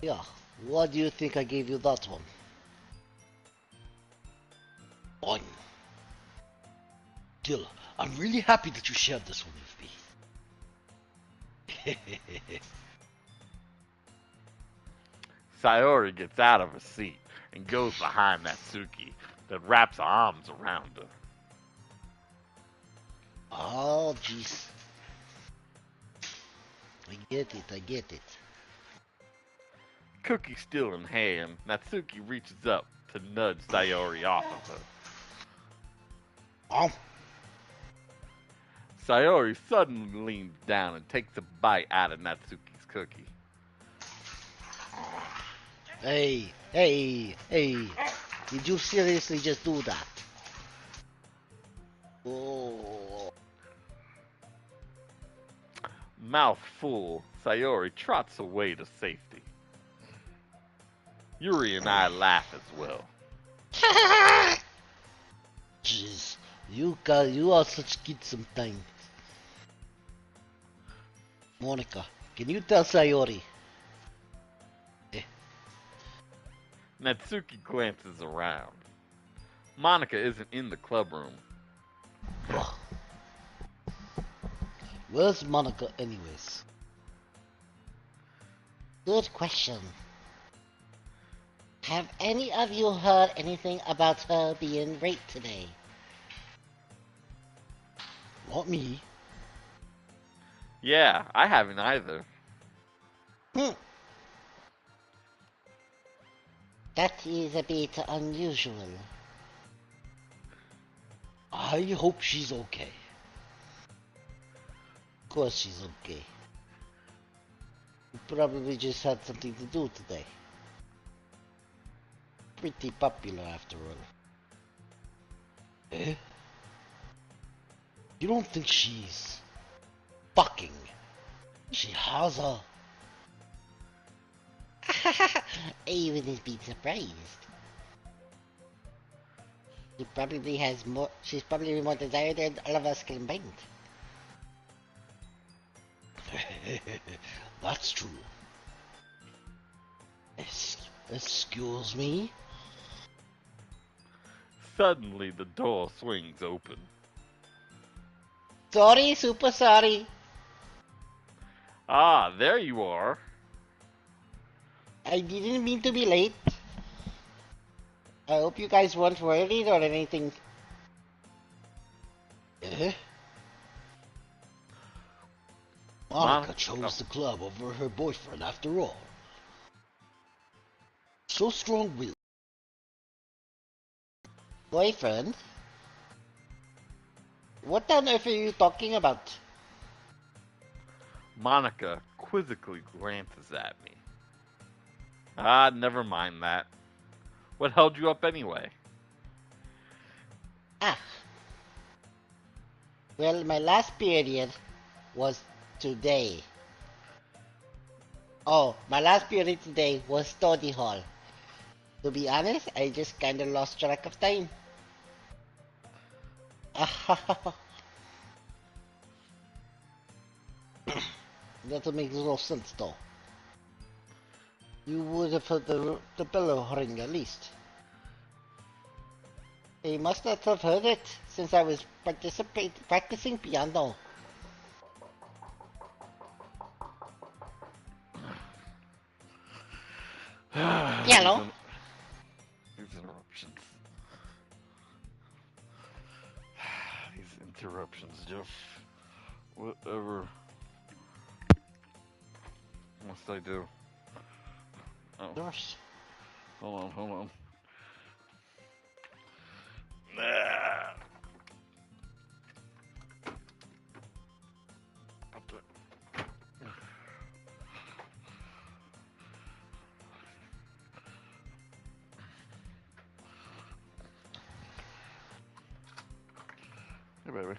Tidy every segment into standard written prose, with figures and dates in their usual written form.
Yeah, what do you think I gave you that one? On. Dill, I'm really happy that you shared this one with me. Sayori gets out of her seat and goes behind Natsuki that wraps arms around her. Oh, jeez. I get it. Cookie still in hand, Natsuki reaches up to nudge Sayori off of her. Oh. Sayori suddenly leans down and takes a bite out of Natsuki's cookie. Hey. Did you seriously just do that? Oh. Mouth full, Sayori trots away to safety. Yuri and I laugh as well. Jeez. You are such kids sometimes. Monica, can you tell Sayori? Natsuki glances around. Monica isn't in the clubroom. Where's Monica anyways? Good question. Have any of you heard anything about her being raped today? Not me. Yeah, I haven't either. That is a bit unusual. I hope she's okay. Of course she's okay. Probably just had something to do today. Pretty popular after all. Eh? You don't think she's fucking? She has her. I wouldn't be surprised. She's probably more desired than all of us combined. That's true. Excuse me? Suddenly, the door swings open. Sorry, super sorry. Ah, there you are. I didn't mean to be late. I hope you guys weren't worried or anything. Eh? Monica chose the club over her boyfriend after all. So strong-willed. Boyfriend? What on earth are you talking about? Monica quizzically glances at me. Ah, never mind that. What held you up anyway? Ah. Well, my last period was today. Oh, my last period today was study hall. To be honest, I just kinda lost track of time. That makes no sense though. You would have heard the bell ring at least. I must not have heard it since I was practicing piano. Piano? These interruptions. These interruptions, Jeff. Whatever must I do? Oh. Gosh. Hold on. Hey, baby.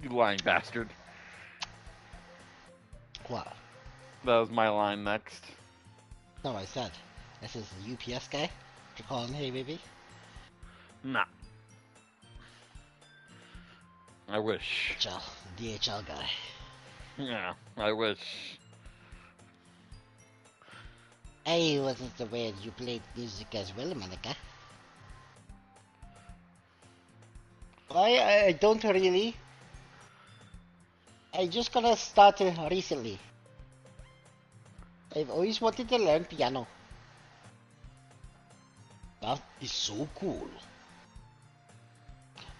You lying bastard. What? That was my line next. No, I said. This is the UPS guy. You're calling, hey baby? Nah, I wish. DHL, DHL guy. Yeah, I wish. I wasn't aware you played music as well, Monica. I don't really. I just got started recently. I've always wanted to learn piano. That is so cool.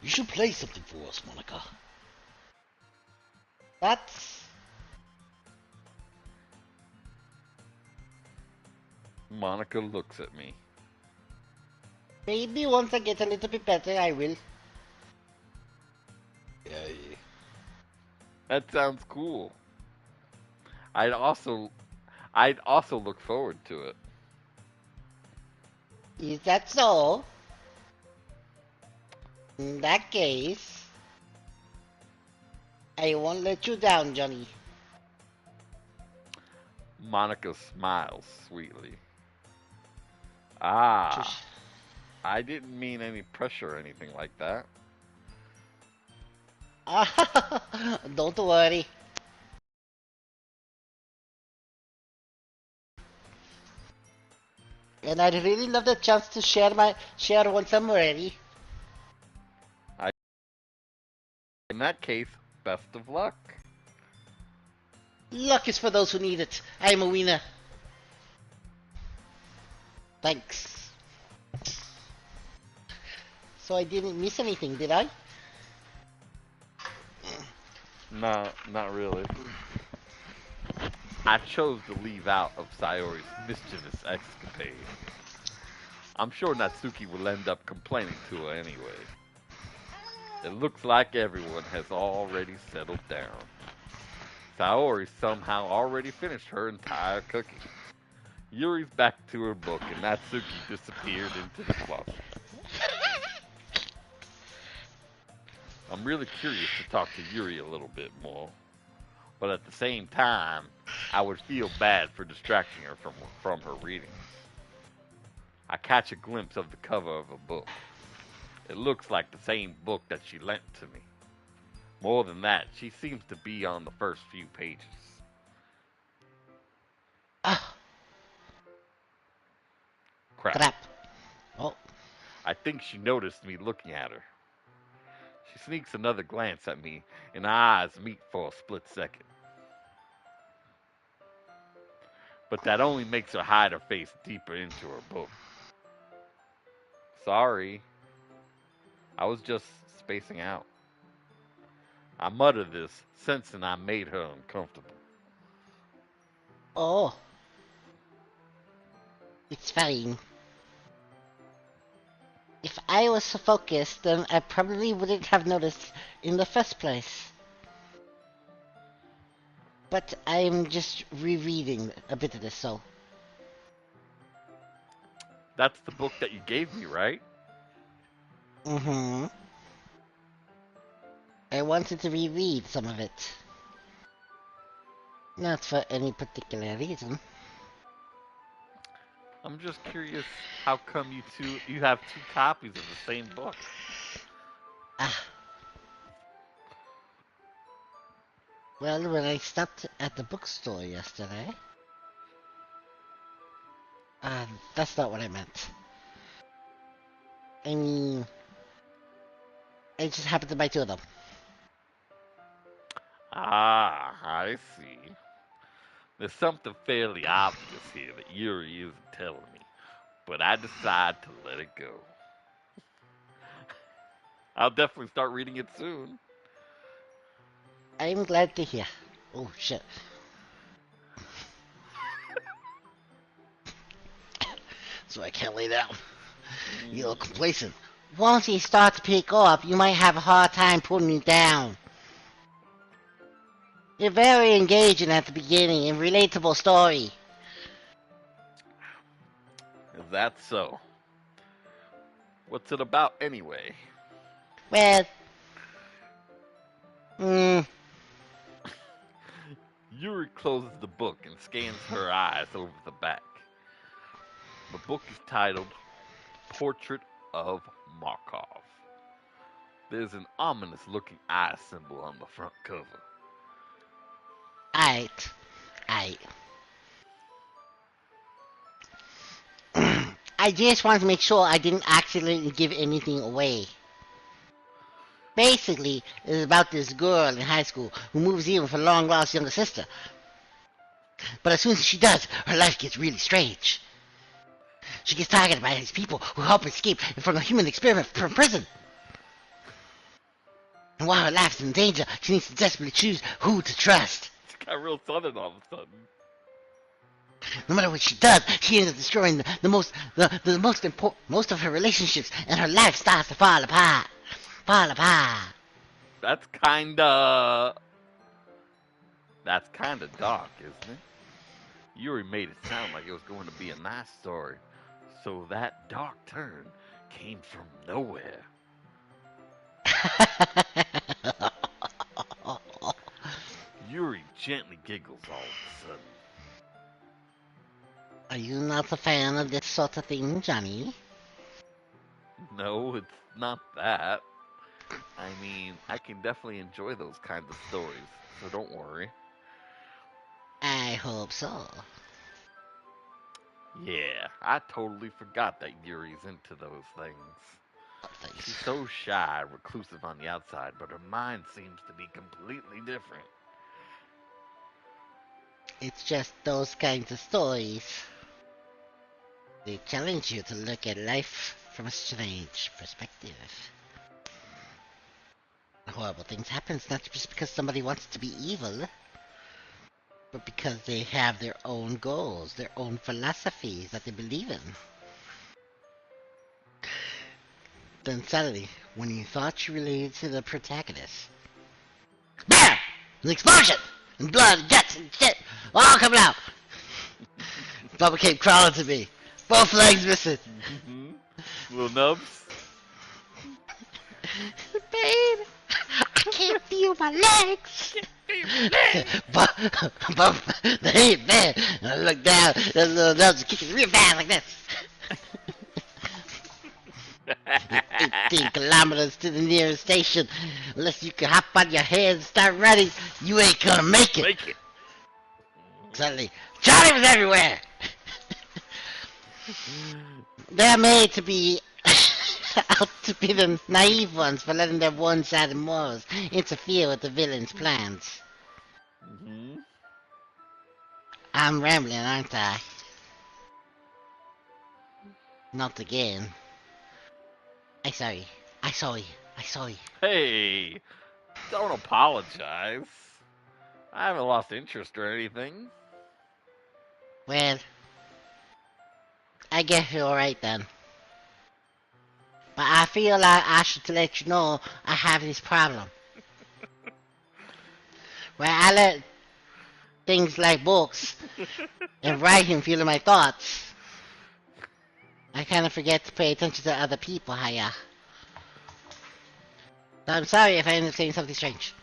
You should play something for us, Monica. That's Monica looks at me. maybe once I get a little bit better, I will. Yay. That sounds cool. I'd also I'd also look forward to it. Is that so? In that case, I won't let you down, Johnny. Monica smiles sweetly. Ah, Shush. I didn't mean any pressure or anything like that. Don't worry. And I'd really love the chance to share once I'm ready. I, in that case, best of luck. Luck is for those who need it. I'm a winner. Thanks. So I didn't miss anything, did I? No, not really. I chose to leave out of Sayori's mischievous escapade. I'm sure Natsuki will end up complaining to her anyway. It looks like everyone has already settled down. Saori somehow already finished her entire cookie. Yuri's back to her book and Natsuki disappeared into the closet. I'm really curious to talk to Yuri a little bit more, but at the same time, I would feel bad for distracting her from her readings. I catch a glimpse of the cover of a book. It looks like the same book that she lent to me. More than that, she seems to be on the first few pages. Ah, Crap. crap. Oh, I think she noticed me looking at her. She sneaks another glance at me, and our eyes meet for a split second. But that only makes her hide her face deeper into her book. Sorry, I was just spacing out. I mutter this, sensing I made her uncomfortable. oh, it's fine. If I was so focused, then I probably wouldn't have noticed in the first place. But I'm just rereading a bit of this, so. That's the book that you gave me, right? Mm-hmm. I wanted to reread some of it. Not for any particular reason. I'm just curious, how come you have two copies of the same book? Ah, well, when I stopped at the bookstore yesterday. That's not what I meant. I mean, I just happened to buy two of them. Ah, I see. There's something fairly obvious here that Yuri isn't telling me, but I decide to let it go. I'll definitely start reading it soon. I'm glad to hear. Oh, shit. So I can't lay down. You look complacent. Once you start to pick up, you might have a hard time putting it down. You're very engaging at the beginning and relatable story. Is that so? What's it about anyway? Well, hmm, Yuri closes the book and scans her eyes over the back. The book is titled Portrait of Markov. There's an ominous looking eye symbol on the front cover. Alright. Alright. I just wanted to make sure I didn't accidentally give anything away. Basically, it's about this girl in high school who moves in with her long lost younger sister. But as soon as she does, her life gets really strange. She gets targeted by these people who help her escape from a human experiment from prison. And while her life is in danger, she needs to desperately choose who to trust. She got real southern all of a sudden. No matter what she does, she ends up destroying the most important most of her relationships, and her life starts to fall apart. Fall apart. That's kinda dark, isn't it? Yuri made it sound like it was going to be a nice story. So that dark turn came from nowhere. Yuri gently giggles all of a sudden. Are you not a fan of this sort of thing, Johnny? No, it's not that. I mean, I can definitely enjoy those kinds of stories, so don't worry. I hope so. Yeah, I totally forgot that Yuri's into those things. She's so shy, reclusive on the outside, but her mind seems to be completely different. It's just those kinds of stories. They challenge you to look at life from a strange perspective. Horrible things happen not just because somebody wants to be evil, but because they have their own goals, their own philosophies that they believe in. Then suddenly, when you thought you related to the protagonist, BAM! An explosion! And blood and guts and shit all coming out! Bubba came crawling to me. Both legs missing. Little nubs? Pain! I can't feel my legs! But they ain't bad. And I look down, that little nubs are kicking real bad like this. 18 kilometers to the nearest station. Unless you can hop on your head and start running, you ain't gonna make it. Make it. Suddenly, Johnny was everywhere. They're made to be out to be the naive ones for letting their one-sided morals interfere with the villain's plans. Mm-hmm. I'm rambling, aren't I? Not again. I sorry. I sorry. I sorry. Hey, don't apologize. I haven't lost interest or anything. Well, I guess you're right then. But I feel like I should let you know I have this problem. Where I let things like books and writing feel in my thoughts. I kind of forget to pay attention to other people, hiya. So I'm sorry if I end up saying something strange.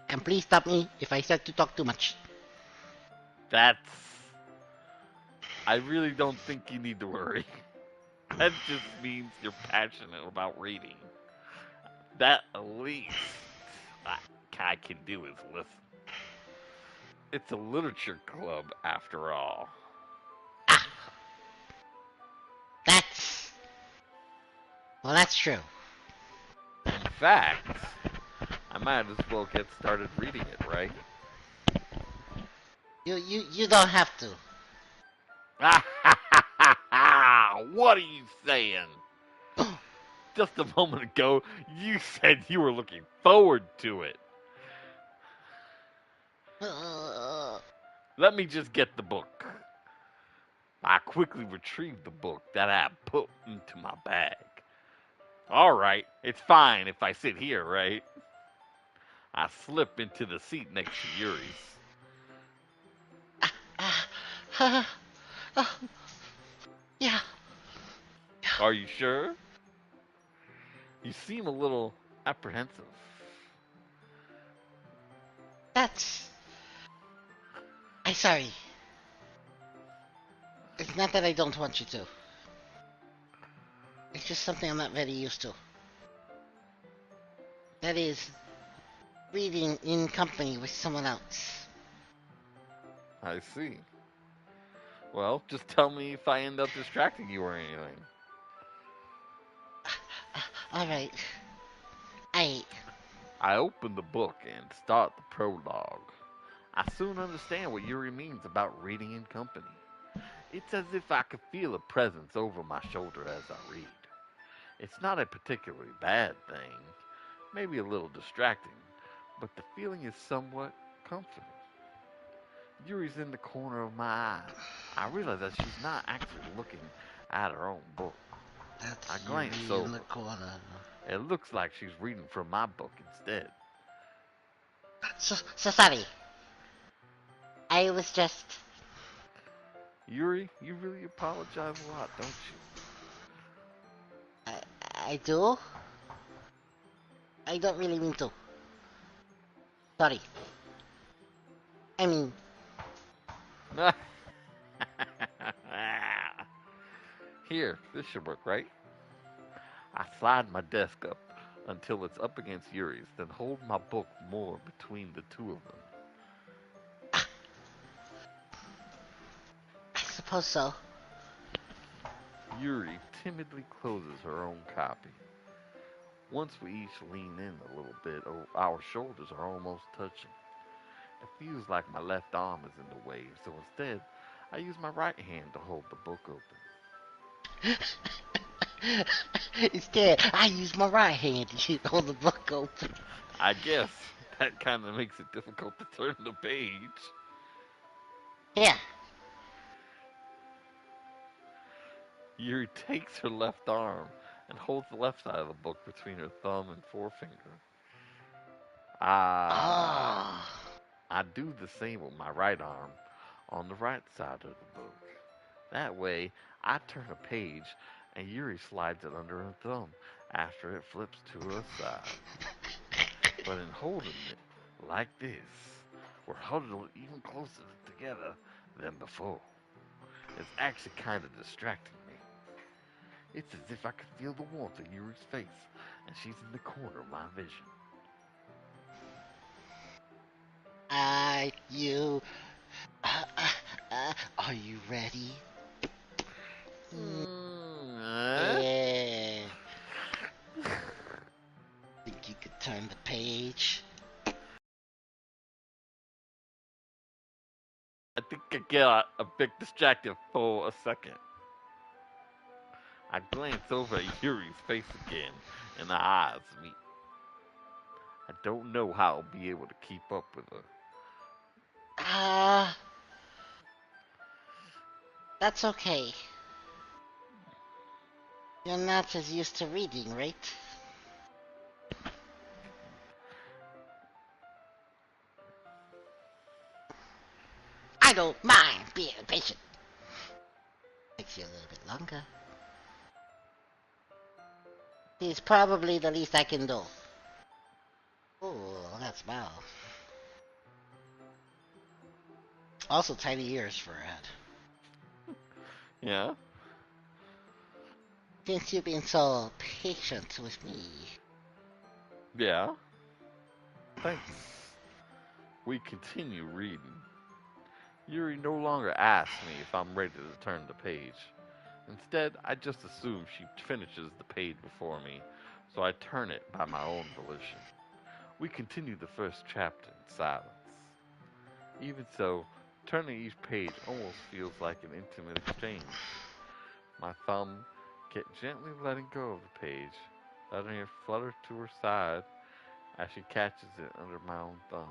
And please stop me if I start to talk too much. I really don't think you need to worry. That just means you're passionate about reading. That at least I can do is listen. It's a literature club after all. Ah, that's... Well, that's true. In fact, I might as well get started reading it, right? You don't have to. What are you saying? Just a moment ago, you said you were looking forward to it. Let me just get the book. I quickly retrieved the book that I put into my bag. All right, it's fine if I sit here, right? I slip into the seat next to Yuri's. Yeah. Are you sure? You seem a little apprehensive. That's... I'm sorry. It's not that I don't want you to. It's just something I'm not very used to. That is, reading in company with someone else. I see. Well, just tell me if I end up distracting you or anything. Alright. I. I open the book and start the prologue. I soon understand what Yuri means about reading in company. It's as if I could feel a presence over my shoulder as I read. It's not a particularly bad thing, maybe a little distracting, but the feeling is somewhat comforting. Yuri's in the corner of my eye. I realize that she's not actually looking at her own book. I That's glance Yuri in over. the corner. It looks like she's reading from my book instead. So sorry. I was just. Yuri, you really apologize a lot, don't you? I, I do? I don't really mean to. Sorry. I mean, Here, this should work, right? I slide my desk up until it's up against Yuri's, then hold my book more between the two of them. I suppose so. Yuri timidly closes her own copy. Once we each lean in a little bit, our shoulders are almost touching. It feels like my left arm is in the way, so instead, I use my right hand to hold the book open. Instead, I use my right hand to hold the book open. I guess that kind of makes it difficult to turn the page. Yeah. Yuri takes her left arm and holds the left side of the book between her thumb and forefinger. Ah, Oh. I do the same with my right arm on the right side of the book. That way, I turn a page and Yuri slides it under her thumb after it flips to her side. But in holding it like this, we're huddled even closer together than before. It's actually kind of distracting me. It's as if I could feel the warmth of Yuri's face, and she's in the corner of my vision. You. Are you ready? Mm, Yeah. Think you could turn the page? I think I get a bit distracted for a second. I glance over at Yuri's face again, and our eyes meet. I don't know how I'll be able to keep up with her. Ah, that's okay. You're not as used to reading, right? I don't mind being patient. Takes you a little bit longer. It's probably the least I can do. Oh, that smell. Also, tiny ears for a head. Yeah? Since you've been so patient with me. Yeah? Thanks. We continue reading. Yuri no longer asks me if I'm ready to turn the page. Instead, I just assume she finishes the page before me, so I turn it by my own volition. We continue the first chapter in silence. Even so, turning each page almost feels like an intimate exchange. My thumb gently letting go of the page, letting it flutter to her side as she catches it under my own thumb.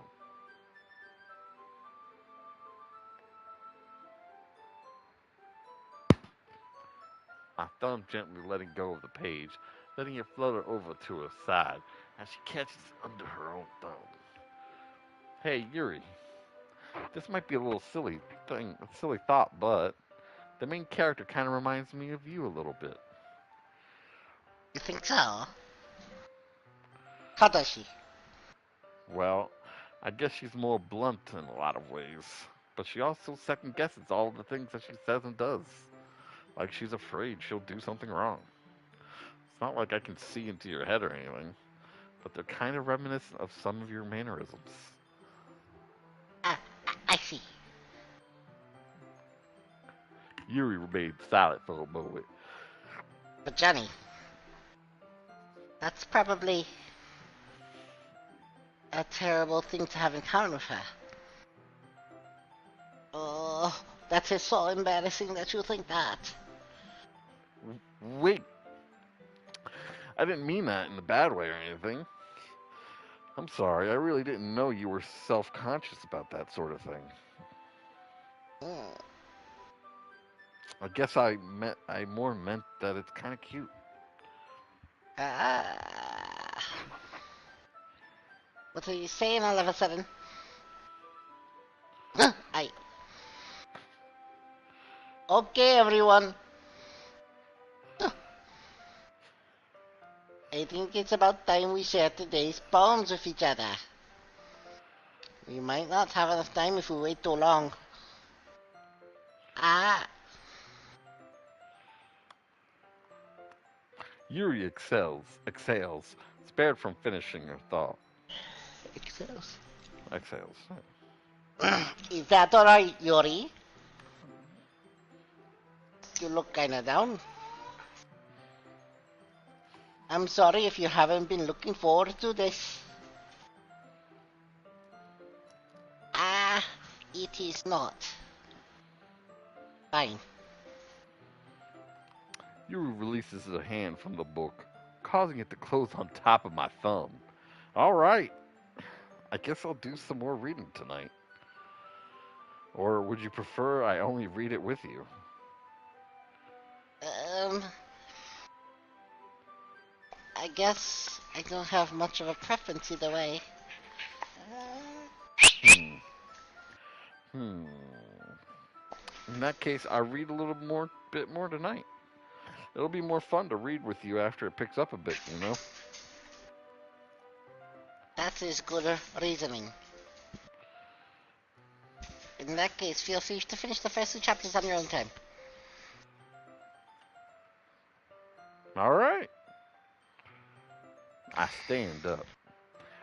My thumb gently letting go of the page, letting it flutter over to her side as she catches it under her own thumb. Hey, Yuri, this might be a little silly thought, but the main character kind of reminds me of you a little bit. You think so? How does she? Well, I guess she's more blunt in a lot of ways, but she also second guesses all the things that she says and does. Like she's afraid she'll do something wrong. not like I can see into your head or anything, but they're kind of reminiscent of some of your mannerisms. I see. Yuri remained silent for a moment. But Johnny, that's probably a terrible thing to have encountered with her. Oh, that is so embarrassing that you think that. Wait, I didn't mean that in a bad way or anything. I'm sorry, I really didn't know you were self-conscious about that sort of thing. Mm. I guess I more meant that it's kind of cute. Ah. What are you saying all of a sudden? I. Okay, everyone. I think it's about time we share today's poems with each other. We might not have enough time if we wait too long. Ah, Yuri exhales, spared from finishing her thought. excuse. Exhales. Is that alright, Yuri? You look kinda down. I'm sorry if you haven't been looking forward to this. Ah, it is not. Fine. Yuri releases her hand from the book, causing it to close on top of my thumb. All right, I guess I'll do some more reading tonight. Or would you prefer I only read it with you? Um, I guess I don't have much of a preference either way. Hmm. Hmm. In that case, I'll read a bit more tonight. It'll be more fun to read with you after it picks up a bit, you know? That is good reasoning. In that case, feel free to finish the first two chapters on your own time. All right. I stand up.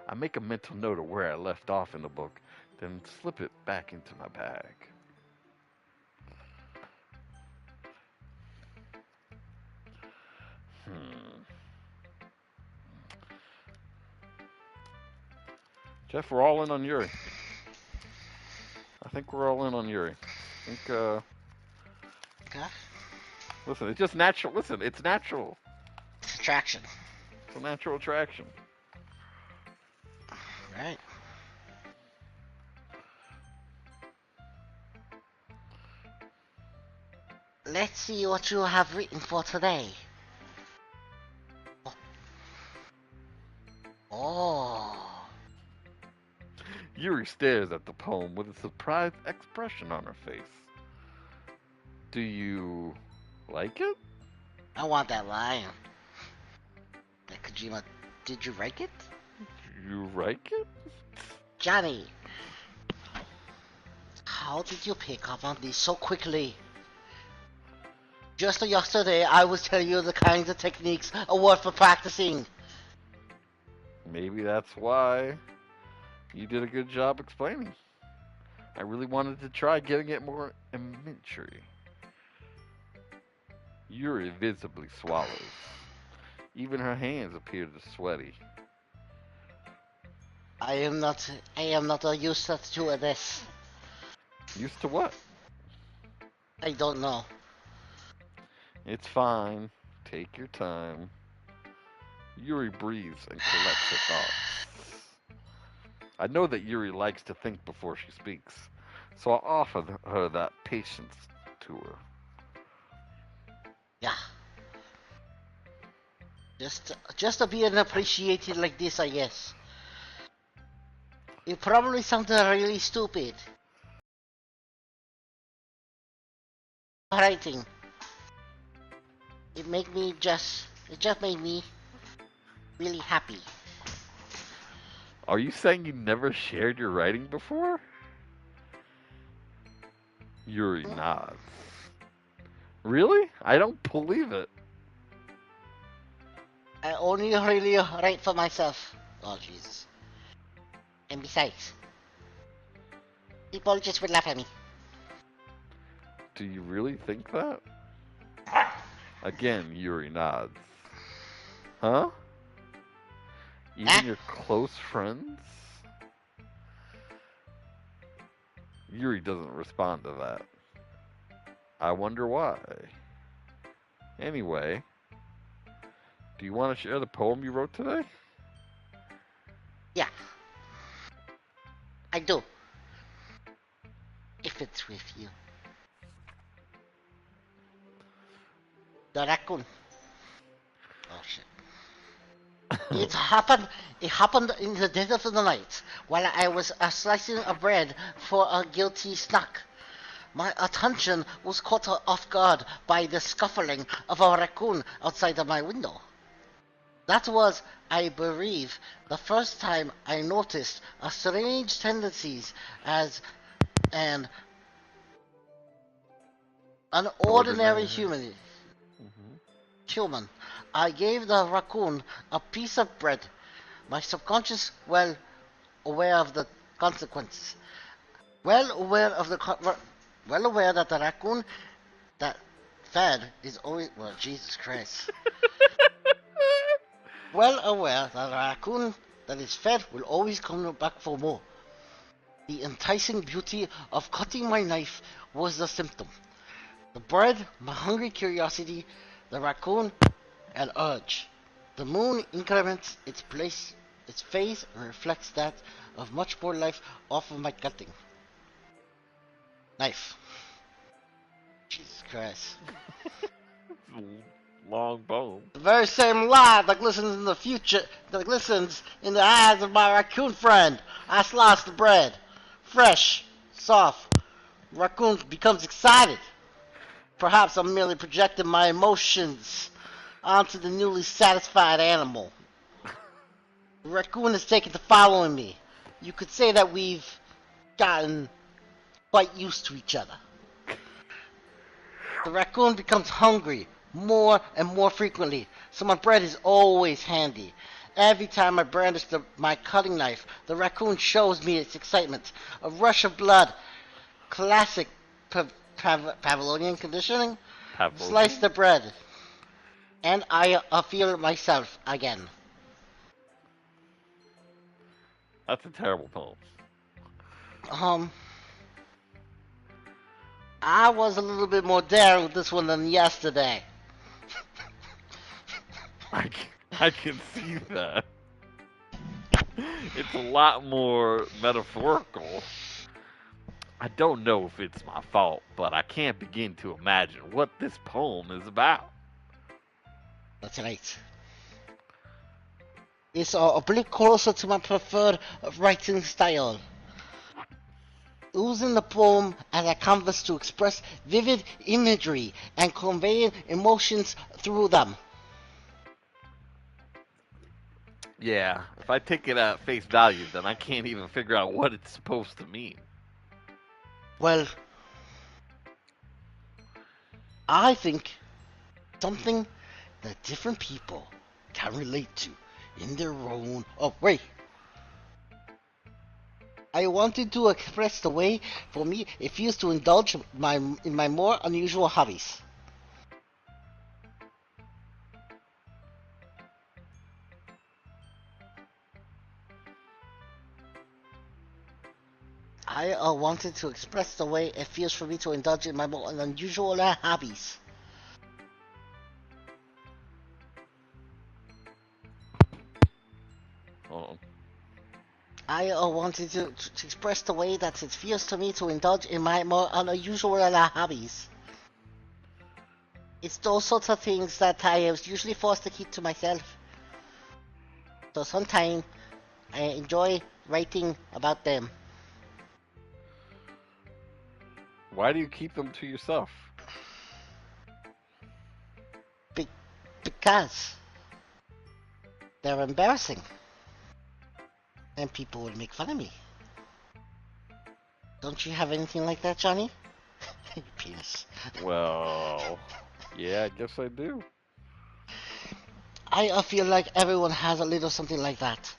I make a mental note of where I left off in the book, then slip it back into my bag. Hmm. Jeff, we're all in on Yuri. I think we're all in on Yuri. I think, Okay? listen, it's just natural. Listen, it's natural. Subtraction. It's a natural attraction. Right. Let's see what you have written for today. Oh. Yuri stares at the poem with a surprised expression on her face. Do you like it? I want that line. Like Kojima, did you write it? You like it? Johnny, how did you pick up on this so quickly? Just yesterday, I was telling you the kinds of techniques are worth for practicing. Maybe that's why you did a good job explaining. I really wanted to try getting it more imagery. Yuri visibly swallows. Even her hands appear to sweaty. I am not used to this. Used to what? I don't know. It's fine. Take your time. Yuri breathes and collects her thoughts. I know that Yuri likes to think before she speaks, so I offer her that patience to her. Yeah. Just to be appreciated like this, I guess. It probably sounded really stupid. Writing. It just made me really happy. Are you saying you never shared your writing before? Yuri nods. Really? I don't believe it. I only really write for myself. Oh, Jesus. And besides, people just would laugh at me. Do you really think that? Again, Yuri nods. Huh? Ah, Even your close friends? Yuri doesn't respond to that. I wonder why. Anyway, do you want to share the poem you wrote today? yeah, I do. If it's with you. The raccoon. Oh, shit. It happened. It happened in the dead of the night while I was slicing a bread for a guilty snack. My attention was caught off guard by the scuffling of a raccoon outside of my window. That was, I believe, the first time I noticed a strange tendencies as an ordinary Ordinary. human. Hmm. Human. I gave the raccoon a piece of bread. My subconscious, well aware of the consequences, well aware of the well aware that the raccoon that fed is always well, Jesus Christ. Well aware that a raccoon that is fed will always come back for more. The enticing beauty of cutting my knife was the symptom. The bread, my hungry curiosity, the raccoon, an urge. The moon increments its phase, and reflects that of much more life off of my cutting. Knife. Jesus Christ. Long poem. The very same light that glistens in the future, that glistens in the eyes of my raccoon friend. I slice the bread. Fresh, soft. The raccoon becomes excited. Perhaps I'm merely projecting my emotions onto the newly satisfied animal. The raccoon has taken to following me. You could say that we've gotten quite used to each other. The raccoon becomes hungry more and more frequently, so my bread is always handy. Every time I brandish my cutting knife, the raccoon shows me its excitement. A rush of blood, classic Pavlovian conditioning. Slice Pavlovian? the bread, and I feel myself again. That's a terrible poem. Um, I was a little bit more daring with this one than yesterday. I can see that. It's a lot more metaphorical. I don't know if it's my fault, but I can't begin to imagine what this poem is about. That's right. It's a bit closer to my preferred writing style. Using the poem as a canvas to express vivid imagery and convey emotions through them. Yeah, if I take it at face value, then I can't even figure out what it's supposed to mean. Well, I think something that different people can relate to in their own. Oh, wait. I wanted to express the way for me it feels to indulge in my more unusual hobbies. I wanted to express the way it feels for me to indulge in my more unusual hobbies. Oh, I wanted to express the way that it feels to me to indulge in my more unusual hobbies. It's those sorts of things that I was usually forced to keep to myself. So sometimes I enjoy writing about them. why do you keep them to yourself? Be- because they're embarrassing. And people would make fun of me. Don't you have anything like that, Johnny? You penis. Well, yeah, I guess I do. I feel like everyone has a little something like that.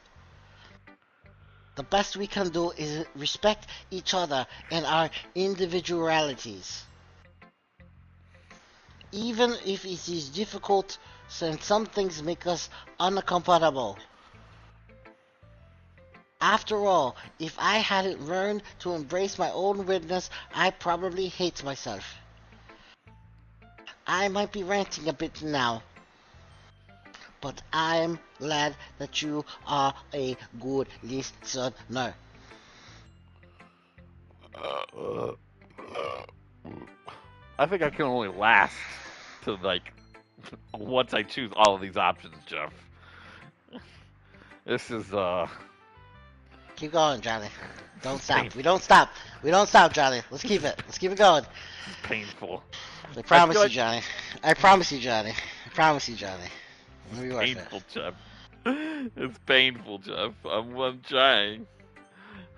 The best we can do is respect each other and our individualities. Even if it is difficult, since some things make us uncomfortable. After all, if I hadn't learned to embrace my own weirdness, I probably hate myself. I might be ranting a bit now, but I'm glad that you are a good listener. I think I can only last to like once I choose all of these options, Jeff. This is Keep going, Johnny. Don't this is stop. painful. We don't stop. We don't stop, Johnny. Let's keep it. Let's keep it going. This is painful. I promise feel you, like Johnny. I promise you, Johnny. I promise you, Johnny. It'll be worth it. painful, Jeff. It's painful, Jeff. I'm trying.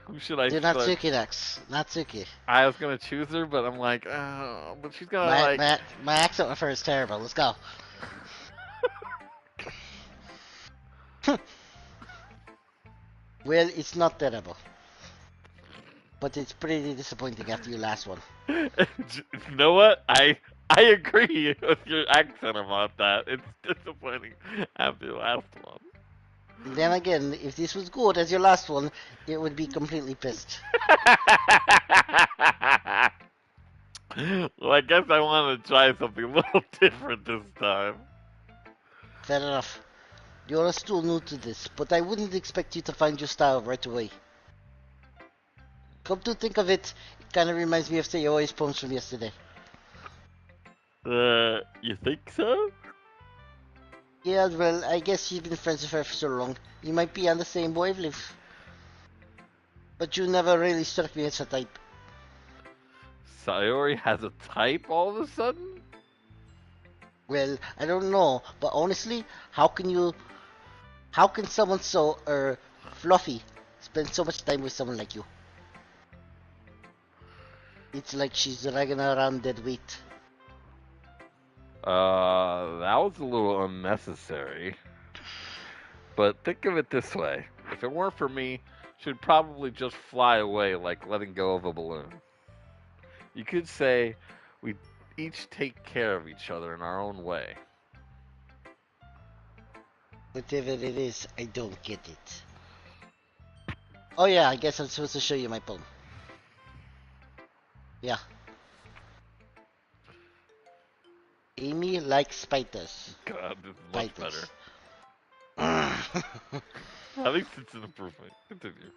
Who should I Do start? Natsuki next. Natsuki. I was gonna choose her, but I'm like, but she's gonna like. My accent with her is terrible. Let's go. Well, it's not terrible. But it's pretty disappointing after your last one. You know what? I agree with your accent about that. It's disappointing after the last one. Then again, if this was good as your last one, it would be completely pissed. Well, I guess I want to try something a little different this time. Fair enough. You're still new to this, but I wouldn't expect you to find your style right away. Come to think of it, it kind of reminds me of Sayoi's poems from yesterday. You think so? Yeah, well, I guess you've been friends with her for so long. You might be on the same wavelength. But you never really struck me as a type. Sayori has a type all of a sudden? Well, I don't know, but honestly, how can someone so, fluffy spend so much time with someone like you? It's like she's dragging around dead weight. That was a little unnecessary. But think of it this way. If it weren't for me, she'd probably just fly away like letting go of a balloon. You could say we each take care of each other in our own way. Whatever it is, I don't get it. Oh yeah, I guess I'm supposed to show you my poem. Yeah. Amy likes spiders. God, this is much Spiders. better. At least it's an improvement. Continue.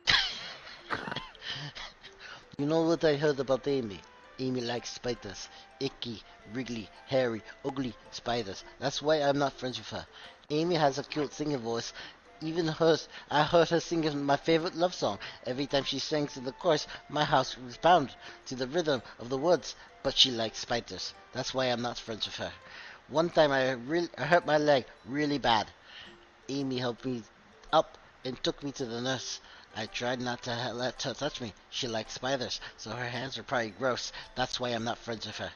You know what I heard about Amy? Amy likes spiders. Icky, wriggly, hairy, ugly spiders. That's why I'm not friends with her. Amy has a cute singing voice. Even hers, I heard her singing my favorite love song. Every time she sings in the chorus, my house responds to the rhythm of the words. But she likes spiders. That's why I'm not friends with her. One time I hurt my leg really bad. Amy helped me up and took me to the nurse. I tried not to let her touch me. She likes spiders, so her hands are probably gross. That's why I'm not friends with her.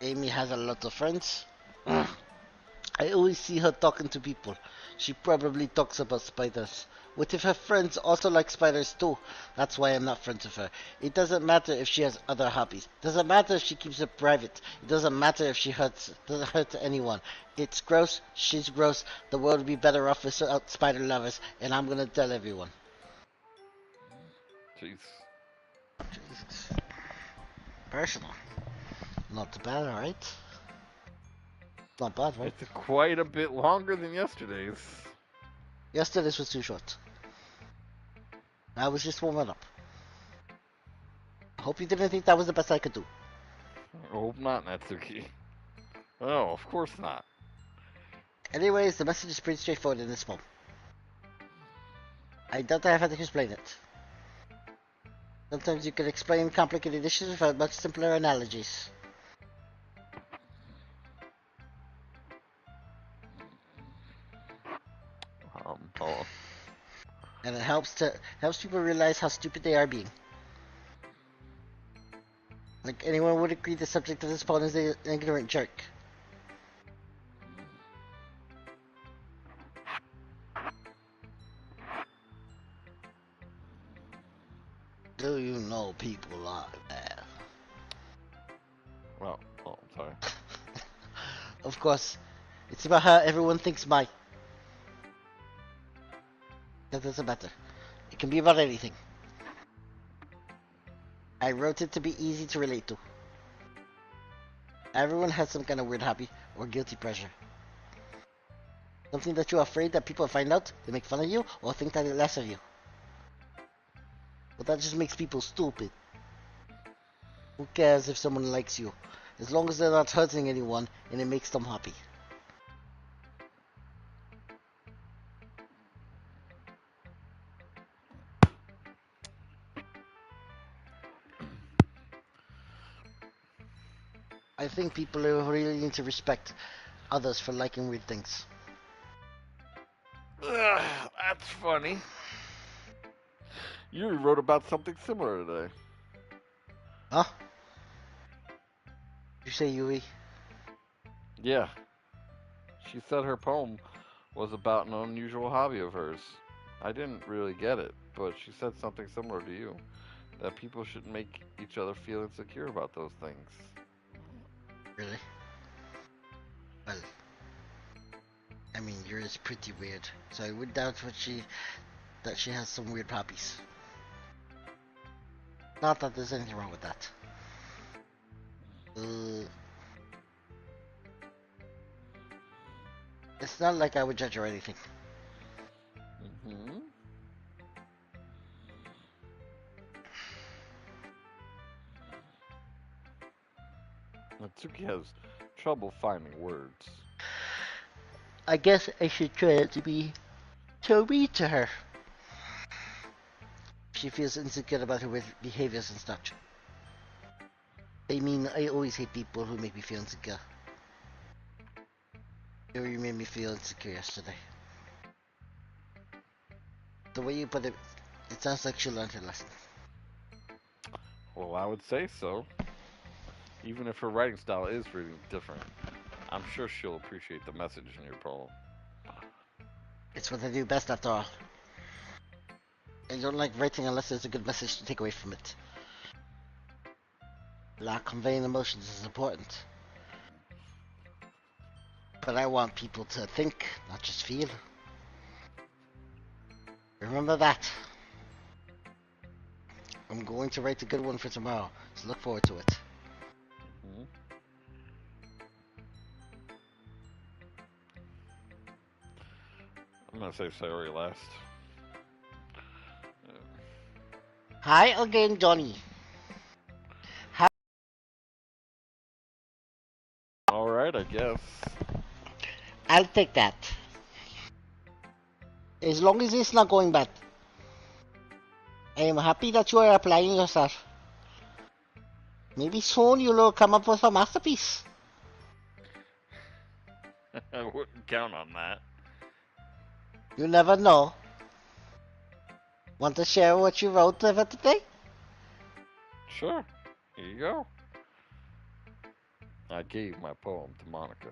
Amy has a lot of friends. I always see her talking to people. She probably talks about spiders. What if her friends also like spiders too? That's why I'm not friends with her. It doesn't matter if she has other hobbies. It doesn't matter if she keeps it private. It doesn't matter if she doesn't hurt anyone. It's gross. She's gross. The world would be better off without spider lovers, and I'm gonna tell everyone. Jeez. Jesus. Personal. Not bad, alright? Not bad, right? It's quite a bit longer than yesterday's. Yesterday's was too short. I was just warming up. I hope you didn't think that was the best I could do. I hope not, Natsuki. Oh, of course not. Anyways, the message is pretty straightforward in this poem. I doubt I have to explain it. Sometimes you can explain complicated issues without much simpler analogies. Oh. And it helps people realize how stupid they are being. Like anyone would agree the subject of this poem is an ignorant jerk. Do you know people like that? Well, oh, I'm sorry. Of course, it's about how everyone thinks my. That doesn't matter. It can be about anything. I wrote it to be easy to relate to. Everyone has some kind of weird hobby or guilty pleasure. Something that you're afraid that people find out, they make fun of you, or think that they're less of you. But that just makes people stupid. Who cares if someone likes you? As long as they're not hurting anyone and it makes them happy. I think people really need to respect others for liking weird things. Ugh, that's funny. You wrote about something similar today. Huh? You say Yui? Yeah. She said her poem was about an unusual hobby of hers. I didn't really get it, but she said something similar to you. That people shouldn't make each other feel insecure about those things. Really? Well, I mean, yours is pretty weird, so I would doubt that she has some weird hobbies. Not that there's anything wrong with that. It's not like I would judge or anything. Mm-hmm. Natsuki has trouble finding words. I guess I should try to be so mean to her. She feels insecure about her behaviors and such. I mean, I always hate people who make me feel insecure. You made me feel insecure yesterday. The way you put it, it sounds like she learned her lesson. Well, I would say so. Even if her writing style is really different, I'm sure she'll appreciate the message in your poem. It's what I do best after all. I don't like writing unless there's a good message to take away from it. Like conveying emotions is important. But I want people to think, not just feel. Remember that. I'm going to write a good one for tomorrow, so look forward to it. Mm-hmm. I'm gonna say Sayori last. Hi again, Johnny. Alright, I guess. I'll take that. As long as it's not going bad. I am happy that you are applying yourself. Maybe soon you'll come up with a masterpiece. I wouldn't count on that. You never know. Want to share what you wrote for today? Sure. Here you go. I gave my poem to Monica.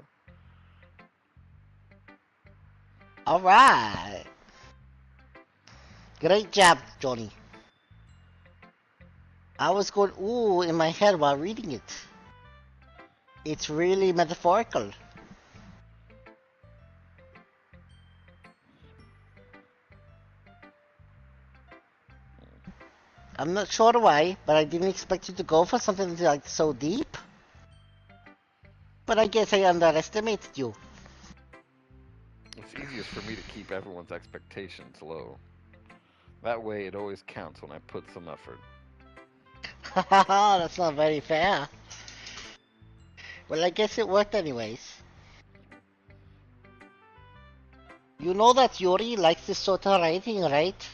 Alright. Great job, Johnny. I was going ooh in my head while reading it. It's really metaphorical. I'm not sure why, but I didn't expect you to go for something like so deep. But I guess I underestimated you. It's easiest for me to keep everyone's expectations low. That way it always counts when I put some effort. Haha, that's not very fair. Well, I guess it worked anyways. You know that Yuri likes this sort of writing, right?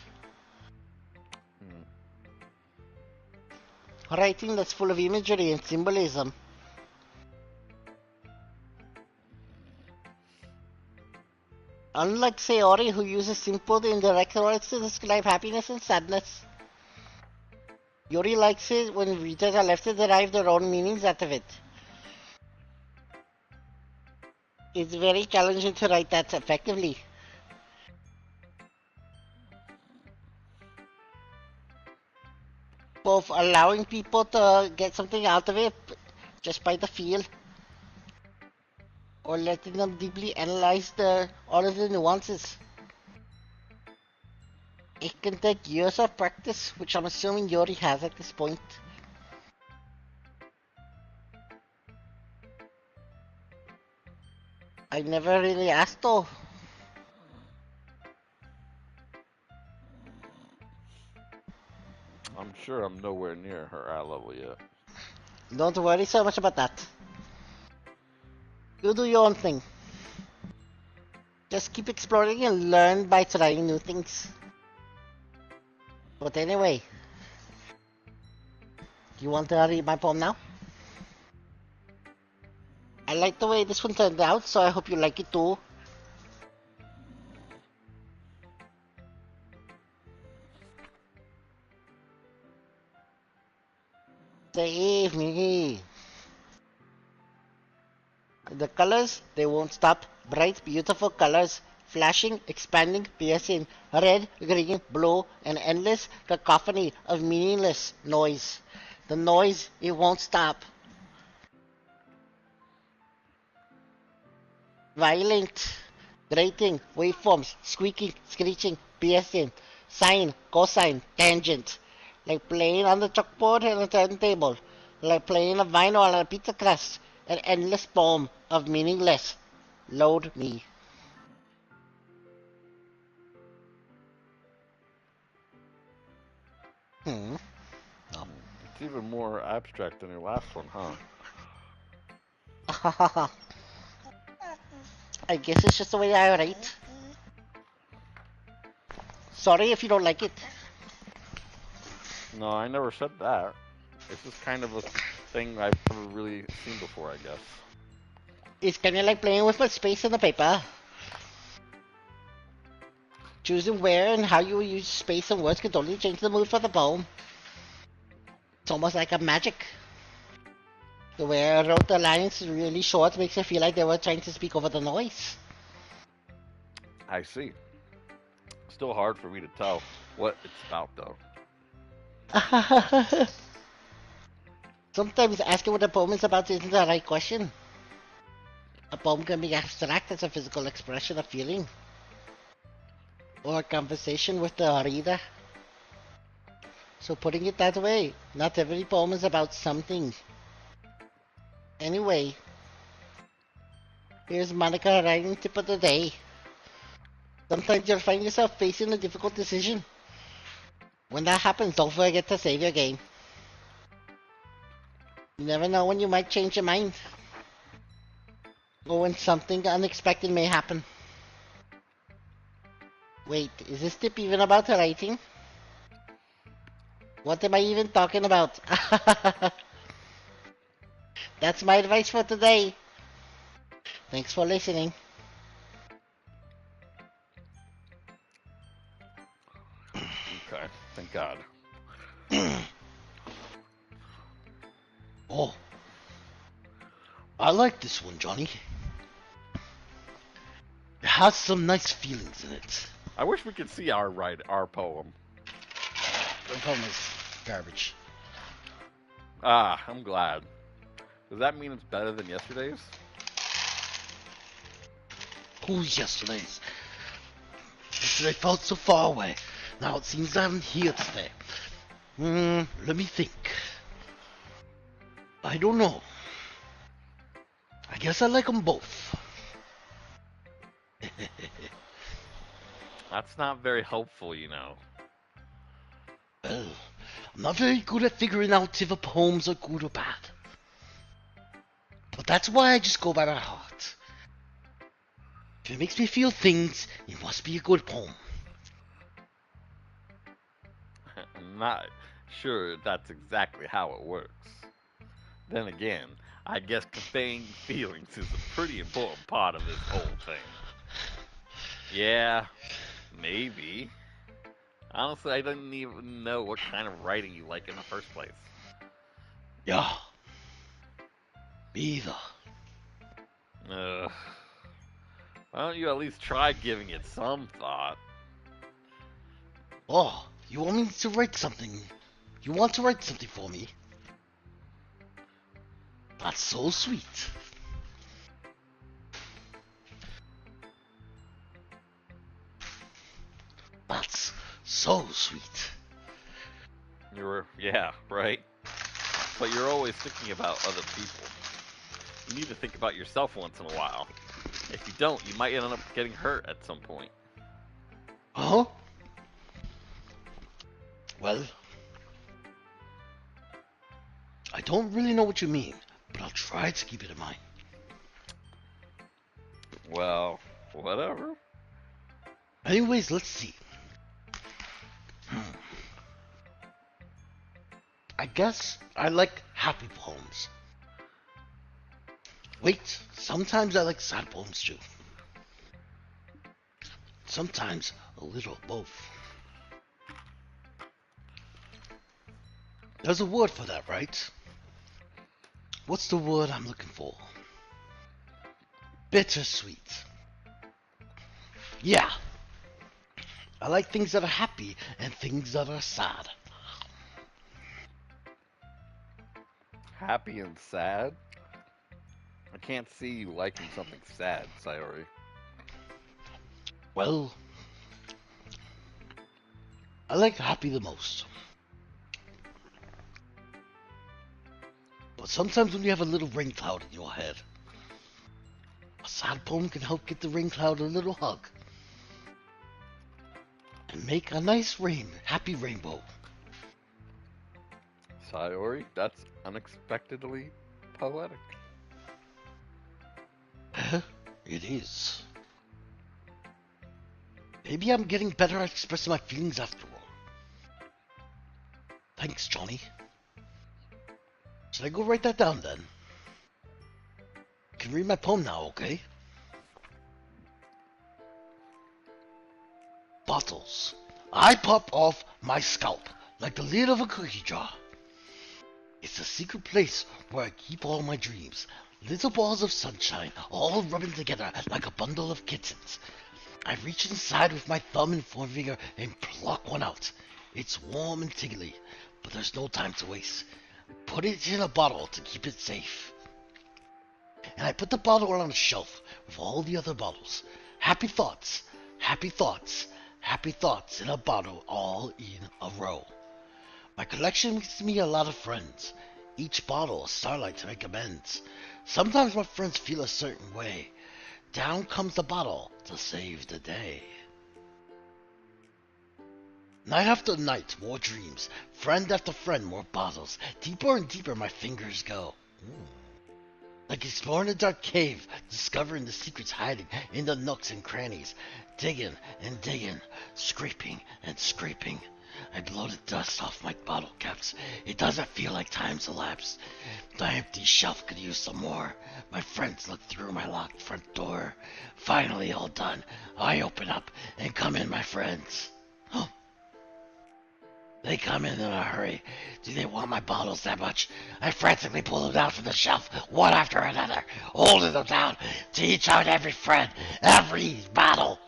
Mm. Writing that's full of imagery and symbolism. Unlike Sayori, who uses simple and indirect words to describe happiness and sadness. Yuri likes it when readers are left to derive their own meanings out of it. It's very challenging to write that effectively. of allowing people to get something out of it just by the feel, or letting them deeply analyze all of the nuances. It can take years of practice, which I'm assuming Yori has at this point. I never really asked though. I'm sure I'm nowhere near her eye level yet. Don't worry so much about that. You do your own thing. Just keep exploring and learn by trying new things. But anyway, do you want to read my poem now? I like the way this one turned out, so I hope you like it too. Save me. The colors, they won't stop. Bright, beautiful colors. Flashing, expanding, piercing. Red, green, blue, an endless cacophony of meaningless noise. The noise, it won't stop. Violent, grating, waveforms, squeaking, screeching, piercing. Sine, cosine, tangent. Like playing on the chalkboard and a turntable. Like playing a vinyl on a pizza crust. An endless poem of meaningless. Load me. Hmm. Oh. It's even more abstract than your last one, huh? I guess it's just the way I write. Sorry if you don't like it. No, I never said that. It's just kind of a thing I've never really seen before, I guess. It's kind of like playing with the space in the paper. Choosing where and how you use space and words can totally change the mood for the poem. It's almost like a magic. The way I wrote the lines really short makes it feel like they were trying to speak over the noise. I see. Still hard for me to tell what it's about, though. Sometimes asking what a poem is about isn't the right question. A poem can be abstract as a physical expression of feeling, or a conversation with the reader. So putting it that way, not every poem is about something. Anyway, here's Monica writing tip of the day. Sometimes you'll find yourself facing a difficult decision. When that happens, don't forget to save your game. You never know when you might change your mind, or when something unexpected may happen. Wait, is this tip even about writing? What am I even talking about? That's my advice for today. Thanks for listening. Okay, thank God. Oh, I like this one, Johnny. It has some nice feelings in it. I wish we could see our poem. The poem is garbage. Ah, I'm glad. Does that mean it's better than yesterday's? Who's yesterday's? Yesterday felt so far away. Now it seems I'm here to stay. Let me think. I don't know. I guess I like them both. That's not very helpful, you know. Well, I'm not very good at figuring out if a poems are good or bad. But that's why I just go by my heart. If it makes me feel things, it must be a good poem. I'm not sure that's exactly how it works. Then again, I guess conveying feelings is a pretty important part of this whole thing. Yeah, maybe. Honestly, I didn't even know what kind of writing you like in the first place. Yeah. Me either. Ugh. Why don't you at least try giving it some thought? Oh, you want me to write something? You want to write something for me? That's so sweet. That's so sweet. Yeah, right? But you're always thinking about other people. You need to think about yourself once in a while. If you don't, you might end up getting hurt at some point. Huh? Well, I don't really know what you mean, but I'll try to keep it in mind. Well, whatever. Anyways, let's see. Hmm. I guess I like happy poems. Wait, sometimes I like sad poems too. Sometimes a little of both. There's a word for that, right? What's the word I'm looking for? Bittersweet. Yeah, I like things that are happy and things that are sad. Happy and sad? I can't see you liking something sad, Sayori. Well, I like happy the most. But sometimes when you have a little rain cloud in your head, a sad poem can help get the rain cloud a little hug and make a nice happy rainbow. Sayori, that's unexpectedly poetic. It is. Maybe I'm getting better at expressing my feelings after all. Thanks, Johnny. Should I go write that down then? You can read my poem now, okay? Bottles. I pop off my scalp like the lid of a cookie jar. It's a secret place where I keep all my dreams. Little balls of sunshine, all rubbing together like a bundle of kittens. I reach inside with my thumb and forefinger and pluck one out. It's warm and tingly, but there's no time to waste. Put it in a bottle to keep it safe. And I put the bottle on a shelf with all the other bottles. Happy thoughts, happy thoughts, happy thoughts in a bottle all in a row. My collection makes me a lot of friends. Each bottle a starlight to make amends. Sometimes my friends feel a certain way. Down comes the bottle to save the day. Night after night, more dreams. Friend after friend, more bottles. Deeper and deeper my fingers go. Like exploring a dark cave, discovering the secrets hiding in the nooks and crannies. Digging and digging, scraping and scraping. I blow the dust off my bottle caps. It doesn't feel like time's elapsed. The empty shelf could use some more. My friends look through my locked front door. Finally all done. I open up and come in, my friends. They come in a hurry. Do they want my bottles that much? I frantically pull them down from the shelf, one after another, holding them down to each out every friend, every bottle.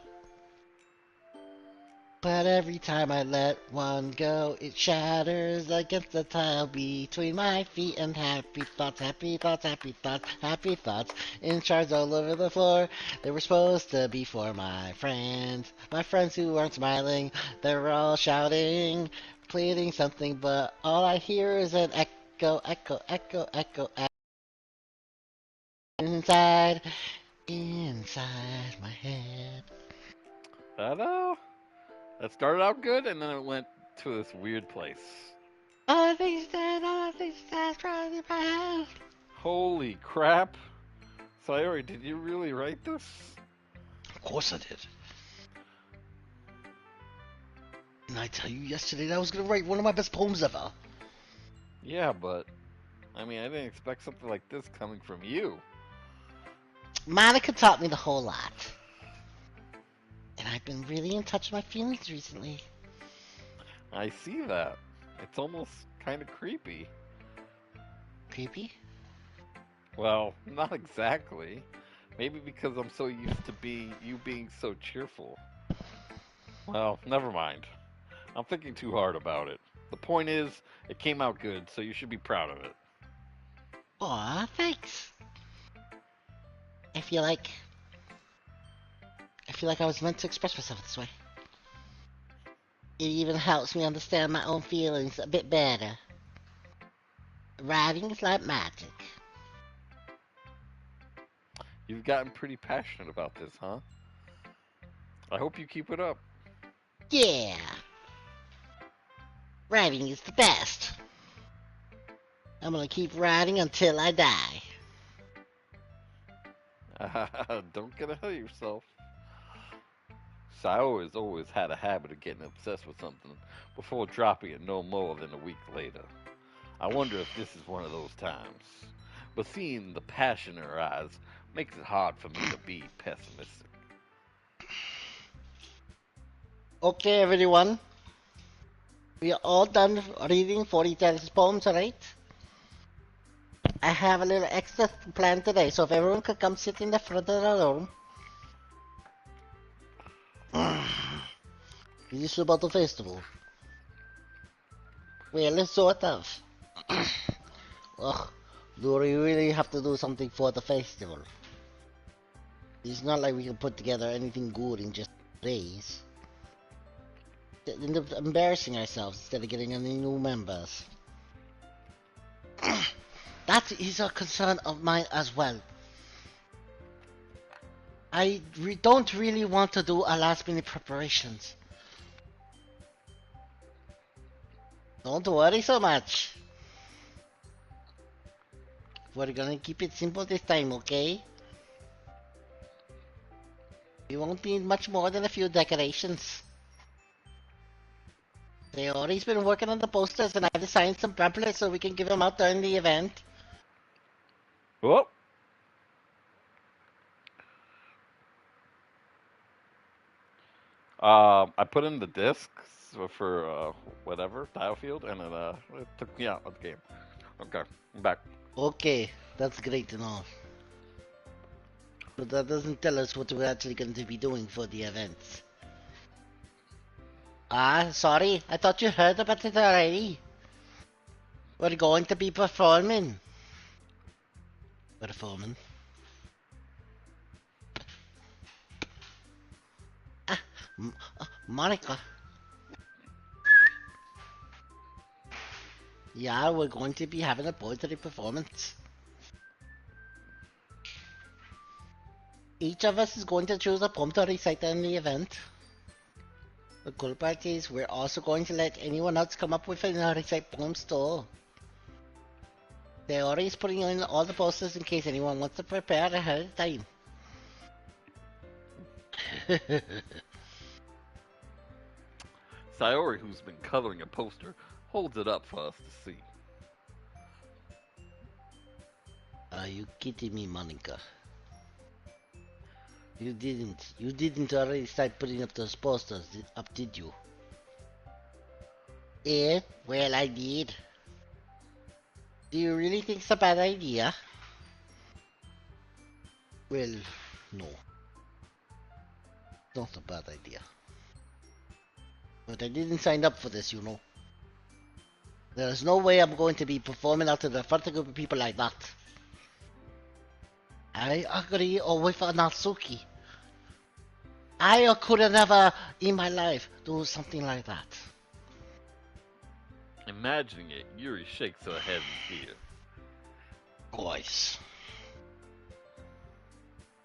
But every time I let one go, it shatters against the tile between my feet and happy thoughts, happy thoughts, happy thoughts, happy thoughts in shards all over the floor. They were supposed to be for my friends who aren't smiling. They're all shouting, pleading something, but all I hear is an echo, echo, echo, echo, echo inside, inside my head. Ta-da! That started out good, and then it went to this weird place. All the things that's running in my head. Holy crap! Sayori, did you really write this? Of course I did. Didn't I tell you yesterday that I was gonna write one of my best poems ever? Yeah, but I mean, I didn't expect something like this coming from you. Monica taught me the whole lot. And I've been really in touch with my feelings recently. I see that. It's almost kind of creepy. Creepy? Well, not exactly. Maybe because I'm so used to you being so cheerful. Well, never mind. I'm thinking too hard about it. The point is, it came out good, so you should be proud of it. Aw, thanks. I feel like I was meant to express myself this way. It even helps me understand my own feelings a bit better. Writing is like magic. You've gotten pretty passionate about this, huh? I hope you keep it up. Yeah, writing is the best. I'm gonna keep writing until I die. Don't get ahead of yourself. Sayo has always had a habit of getting obsessed with something before dropping it no more than a week later. I wonder if this is one of those times. But seeing the passion in her eyes makes it hard for me to be pessimistic. Okay, everyone. We are all done reading 40 Tennis poems, right? I have a little extra planned today, so if everyone could come sit in the front of the room. Is this about the festival? Well, sort of. Ugh, do we really have to do something for the festival? It's not like we can put together anything good in just days. End up embarrassing ourselves instead of getting any new members. That is a concern of mine as well. I don't really want to do a last minute preparations. Don't worry so much. We're gonna keep it simple this time, okay? We won't need much more than a few decorations. Sayori's been working on the posters and I designed some pamphlets so we can give them out during the event. Oh! I put in the discs for whatever, Battlefield, and it took me out of the game. Okay, I'm back. Okay, that's great to know. But that doesn't tell us what we're actually going to be doing for the events. Ah, sorry, I thought you heard about it already. We're going to be performing. Performing? Ah, Monica. Yeah, we're going to be having a poetry performance. Each of us is going to choose a poem to recite in the event. The cool part is we're also going to let anyone else come up with and recite poems too. They're always putting in all the posters in case anyone wants to prepare ahead of time. Sayori, who's been coloring a poster, holds it up for us to see. Are you kidding me, Monica? You didn't already start putting up those posters, did you? Eh, well, I did. Do you really think it's a bad idea? Well, no. Not a bad idea. But I didn't sign up for this, you know. There's no way I'm going to be performing out to the front of a group of people like that. I agree with Natsuki. I could have never in my life do something like that. Imagining it, Yuri shakes her head in fear. Boys.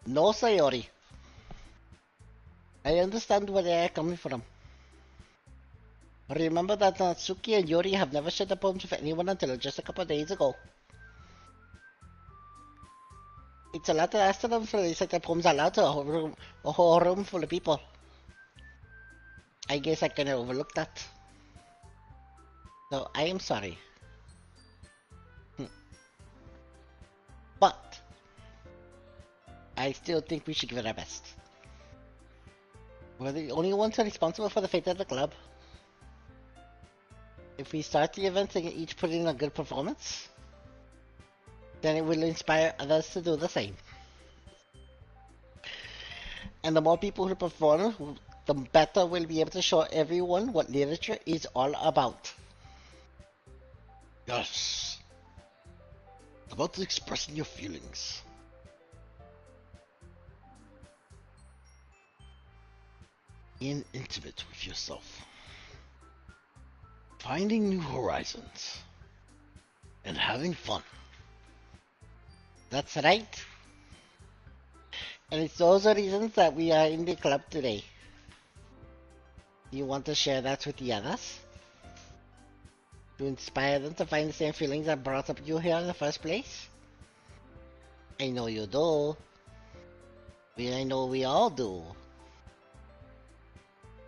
No, Sayori. I understand where they are coming from. Remember that Natsuki and Yuri have never shared a poem with anyone until just a couple of days ago. It's a lot to ask them to recite their poems aloud to a whole room full of people. I guess I kinda overlooked that. So I am sorry. But I still think we should give it our best. We're the only ones responsible for the fate of the club. If we start the event and each put in a good performance, then it will inspire others to do the same. And the more people who perform, the better we'll be able to show everyone what literature is all about. Yes. About expressing your feelings. Being intimate with yourself. Finding new horizons. And having fun. That's right. And it's those are reasons that we are in the club today. Do you want to share that with the others? To inspire them to find the same feelings that brought up you here in the first place? I know you do. I know we all do.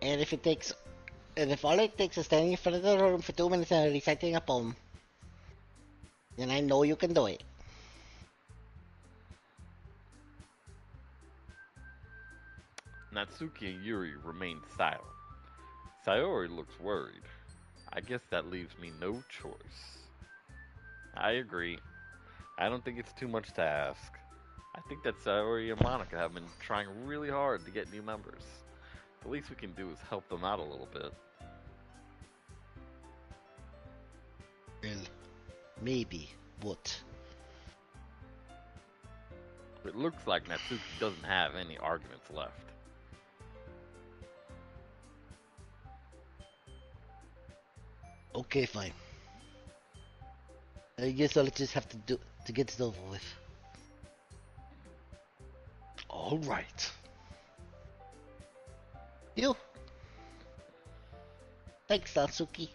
And if all it takes is standing in front of the room for 2 minutes and reciting a poem, then I know you can do it. Natsuki and Yuri remain silent. Sayori looks worried. I guess that leaves me no choice. I agree. I don't think it's too much to ask. I think that Sayori and Monica have been trying really hard to get new members. The least we can do is help them out a little bit. Well, maybe, but It looks like Natsuki doesn't have any arguments left. okay, fine. I guess I'll just have to get it over with. All right. You. Thanks, Natsuki.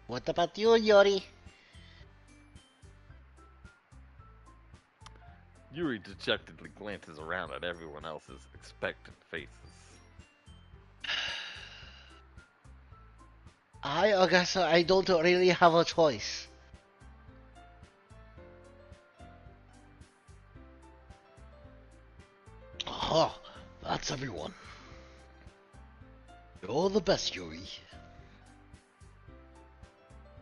What about you, Yori? Yuri dejectedly glances around at everyone else's expectant faces. I guess I don't really have a choice. Aha, that's everyone. You're the best, Yuri.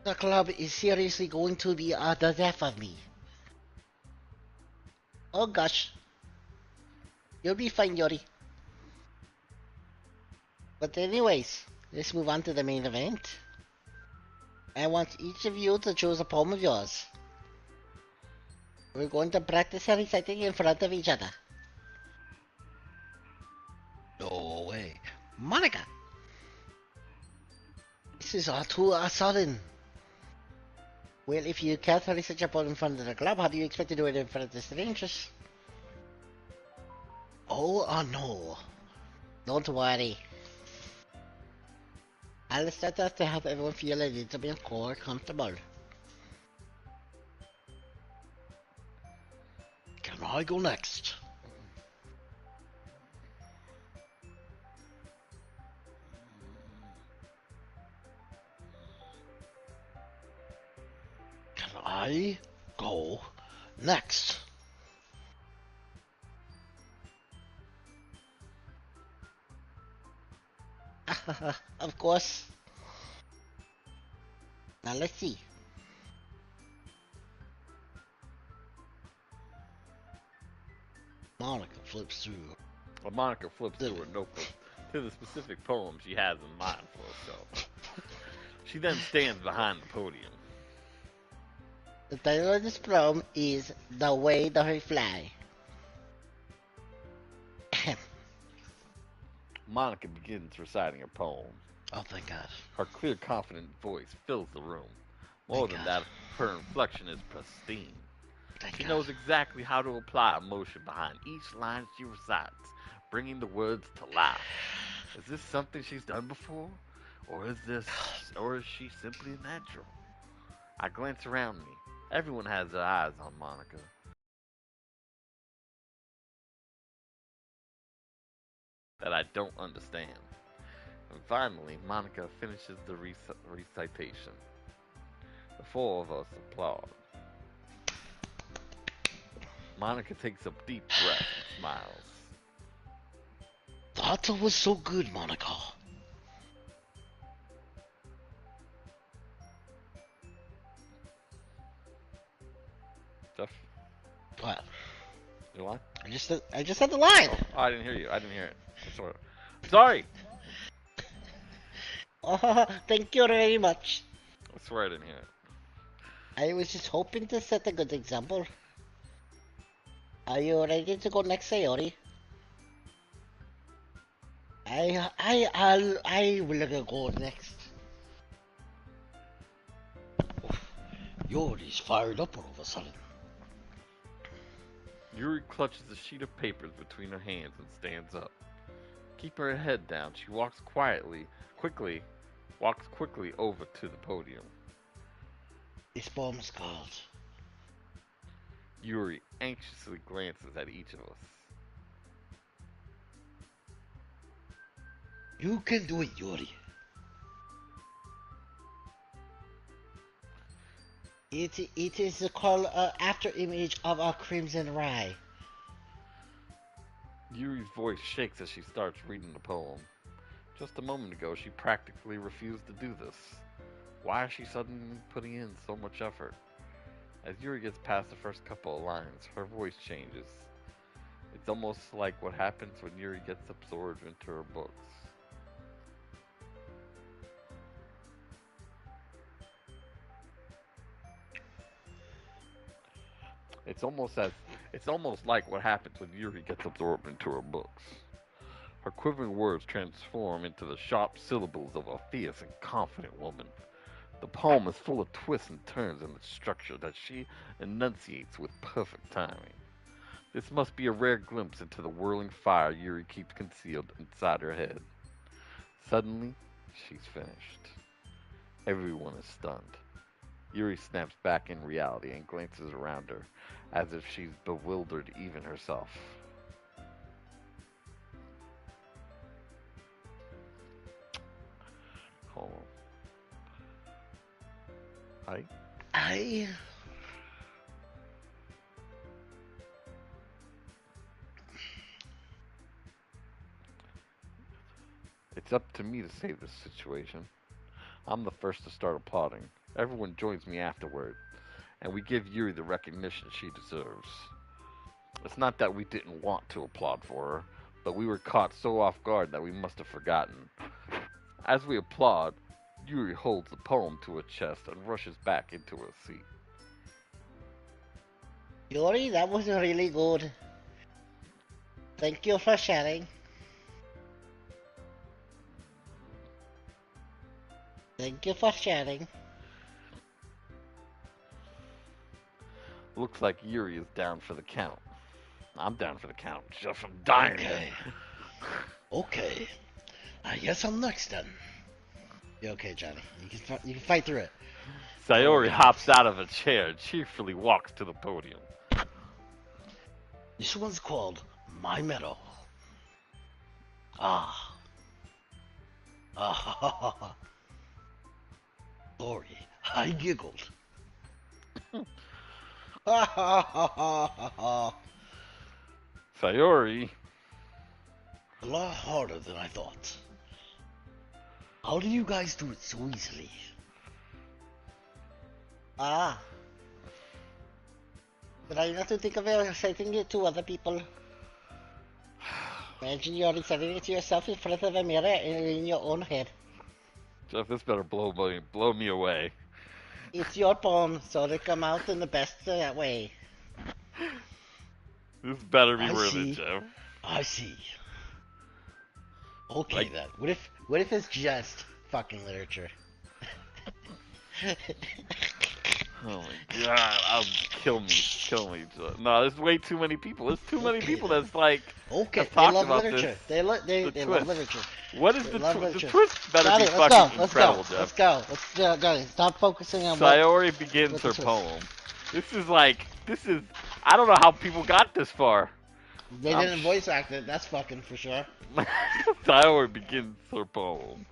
The club is seriously going to be the death of me. Oh gosh. You'll be fine, Yori. But anyways, let's move on to the main event. I want each of you to choose a poem of yours. We're going to practice reciting in front of each other. No way. Monica! This is all too sudden. Well, if you can't recite a poem in front of the club, how do you expect to do it in front of the strangers? Oh, no. Don't worry. I'll start off to help everyone feel a little bit more comfortable. Can I go next? Can I go next? Of course. Now let's see. Monica flips through. Well, Monica flips through her notebook to the specific poem she has in mind for herself. She then stands behind the podium. The title of this poem is The Way That We Fly. Monica begins reciting her poem. Oh, thank God. Her clear, confident voice fills the room. More than that, her inflection is pristine. She knows exactly how to apply emotion behind each line she recites, bringing the words to life. Is this something she's done before? Or is she simply a natural? I glance around me. Everyone has their eyes on Monica. That I don't understand. And finally, Monica finishes the recitation. The four of us applaud. Monica takes a deep breath and smiles. That was so good, Monica. Jeff? What? You want? I just said the line. Oh, I didn't hear you. I didn't hear it. I'm sorry. Oh, thank you very much. It's right in here. I was just hoping to set a good example. Are you ready to go next, Sayori? I will go next. Yori's fired up all of a sudden. Yuri clutches a sheet of papers between her hands and stands up. Keeping her head down, she walks quickly over to the podium. This bomb's called. Yuri anxiously glances at each of us. You can do it, Yori. It is the call after image of a crimson rye. Yuri's voice shakes as she starts reading the poem. Just a moment ago, she practically refused to do this. Why is she suddenly putting in so much effort? As Yuri gets past the first couple of lines, her voice changes. It's almost like what happens when Yuri gets absorbed into her books. It's almost like what happens when Yuri gets absorbed into her books. Her quivering words transform into the sharp syllables of a fierce and confident woman. The poem is full of twists and turns in its structure that she enunciates with perfect timing. This must be a rare glimpse into the whirling fire Yuri keeps concealed inside her head. Suddenly, she's finished. Everyone is stunned. Yuri snaps back in reality and glances around her, as if she's bewildered even herself. Hold on. Hi. I. It's up to me to save this situation. I'm the first to start applauding. Everyone joins me afterward, and we give Yuri the recognition she deserves. It's not that we didn't want to applaud for her, but we were caught so off guard that we must have forgotten. As we applaud, Yuri holds the poem to her chest and rushes back into her seat. Yori, that was really good. Thank you for sharing. Thank you for sharing. Looks like Yuri is down for the count. I'm down for the count, just from dying. Okay. Okay. I guess I'm next then. You okay, Johnny? You can fight through it. Sayori hops out of a chair and cheerfully walks to the podium. This one's called My Meadow. Ah. Ah. Sorry, I giggled. Ha ha ha ha ha ha. Sayori. A lot harder than I thought. How do you guys do it so easily? Ah. But I not to think of reciting it to other people. Imagine you're reciting it to yourself in front of a mirror in your own head. Jeff, this better blow me away. It's your poem, so they come out in the best way. This better be I worth see. it, Jeff. I see. Okay Like- then. What if it's just fucking literature? Oh my god, kill me, Jeff. No, there's way too many people. There's too many Okay, people then. that's like, Okay, have they talked love about literature. this. They love twist. literature. What is They the love twist? The literature. twist better Johnny, be let's fucking go. incredible, Jeff. Let's go. Johnny, stop focusing on what. Sayori begins what her the twist. poem. This is, I don't know how people got this far. They I'm didn't voice act it. That's fucking for sure. Sayori begins her poem.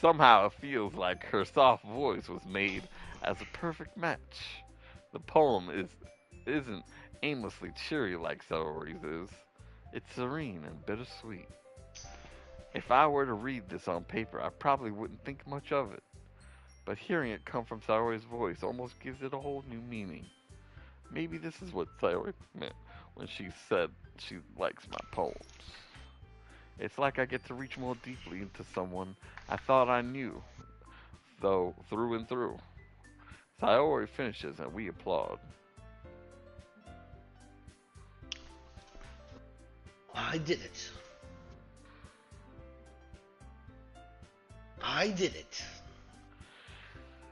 Somehow it feels like her soft voice was made as a perfect match. The poem isn't aimlessly cheery like Sayori's is. It's serene and bittersweet. If I were to read this on paper, I probably wouldn't think much of it. But hearing it come from Sayori's voice almost gives it a whole new meaning. Maybe this is what Sayori meant when she said she likes my poems. It's like I get to reach more deeply into someone I thought I knew though, through and through. Sayori finishes and we applaud. I did it. I did it.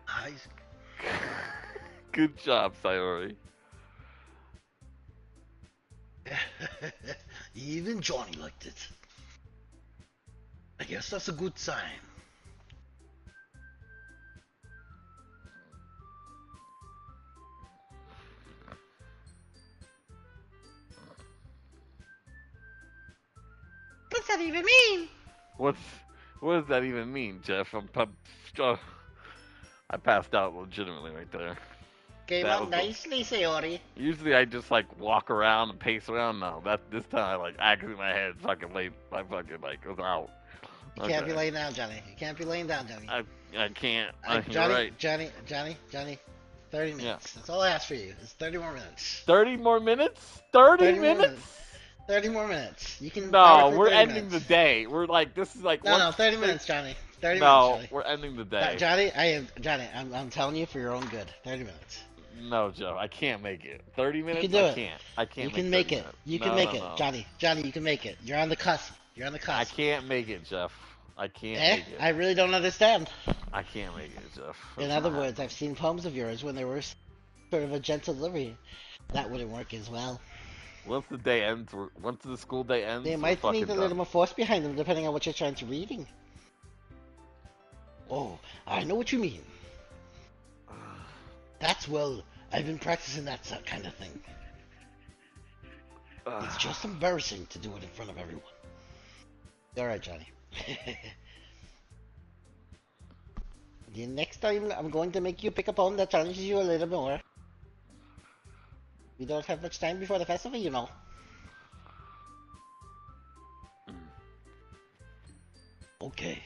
I. Good job, Sayori. Even Johnny liked it. I guess that's a good sign. What's that even mean? What does that even mean, Jeff? I passed out legitimately right there. Came That out was nicely, Sayori. Usually I just like walk around and pace around. No, this time I like actually my head fucking laid. I fucking like was out. You can't be laying down, Johnny. You can't be laying down, Johnny. I can't. Johnny, You're right. Johnny. 30 minutes. Yeah. That's all I ask for you. It's 30 more minutes. 30 more minutes? 30 more minutes? 30 more minutes. You can. No, we're 30 ending minutes. the day. We're like this is like No, 30 minutes, Johnny. 30 minutes, No, Johnny. we're ending the day. Johnny, I'm telling you for your own good. 30 minutes. No, Joe, I can't make it. 30 minutes? You can do I it. can't. I can't. You can make it. Minutes. You can make it, Johnny. Johnny, you can make it. You're on the cusp. You're on the cusp. I can't make it, Jeff. I can't make it. I really don't understand. I can't make it, Jeff. In other words, I've seen poems of yours when there were sort of a gentle delivery. That wouldn't work as well. Once the day ends, once the school day ends, They might we're need a fucking little done. more force behind them, depending on what you're trying to reading. Oh, I know what you mean. I've been practicing that kind of thing. It's just embarrassing to do it in front of everyone. Alright, Johnny. The next time, I'm going to make you pick a poem that challenges you a little more. We don't have much time before the festival, you know. Okay.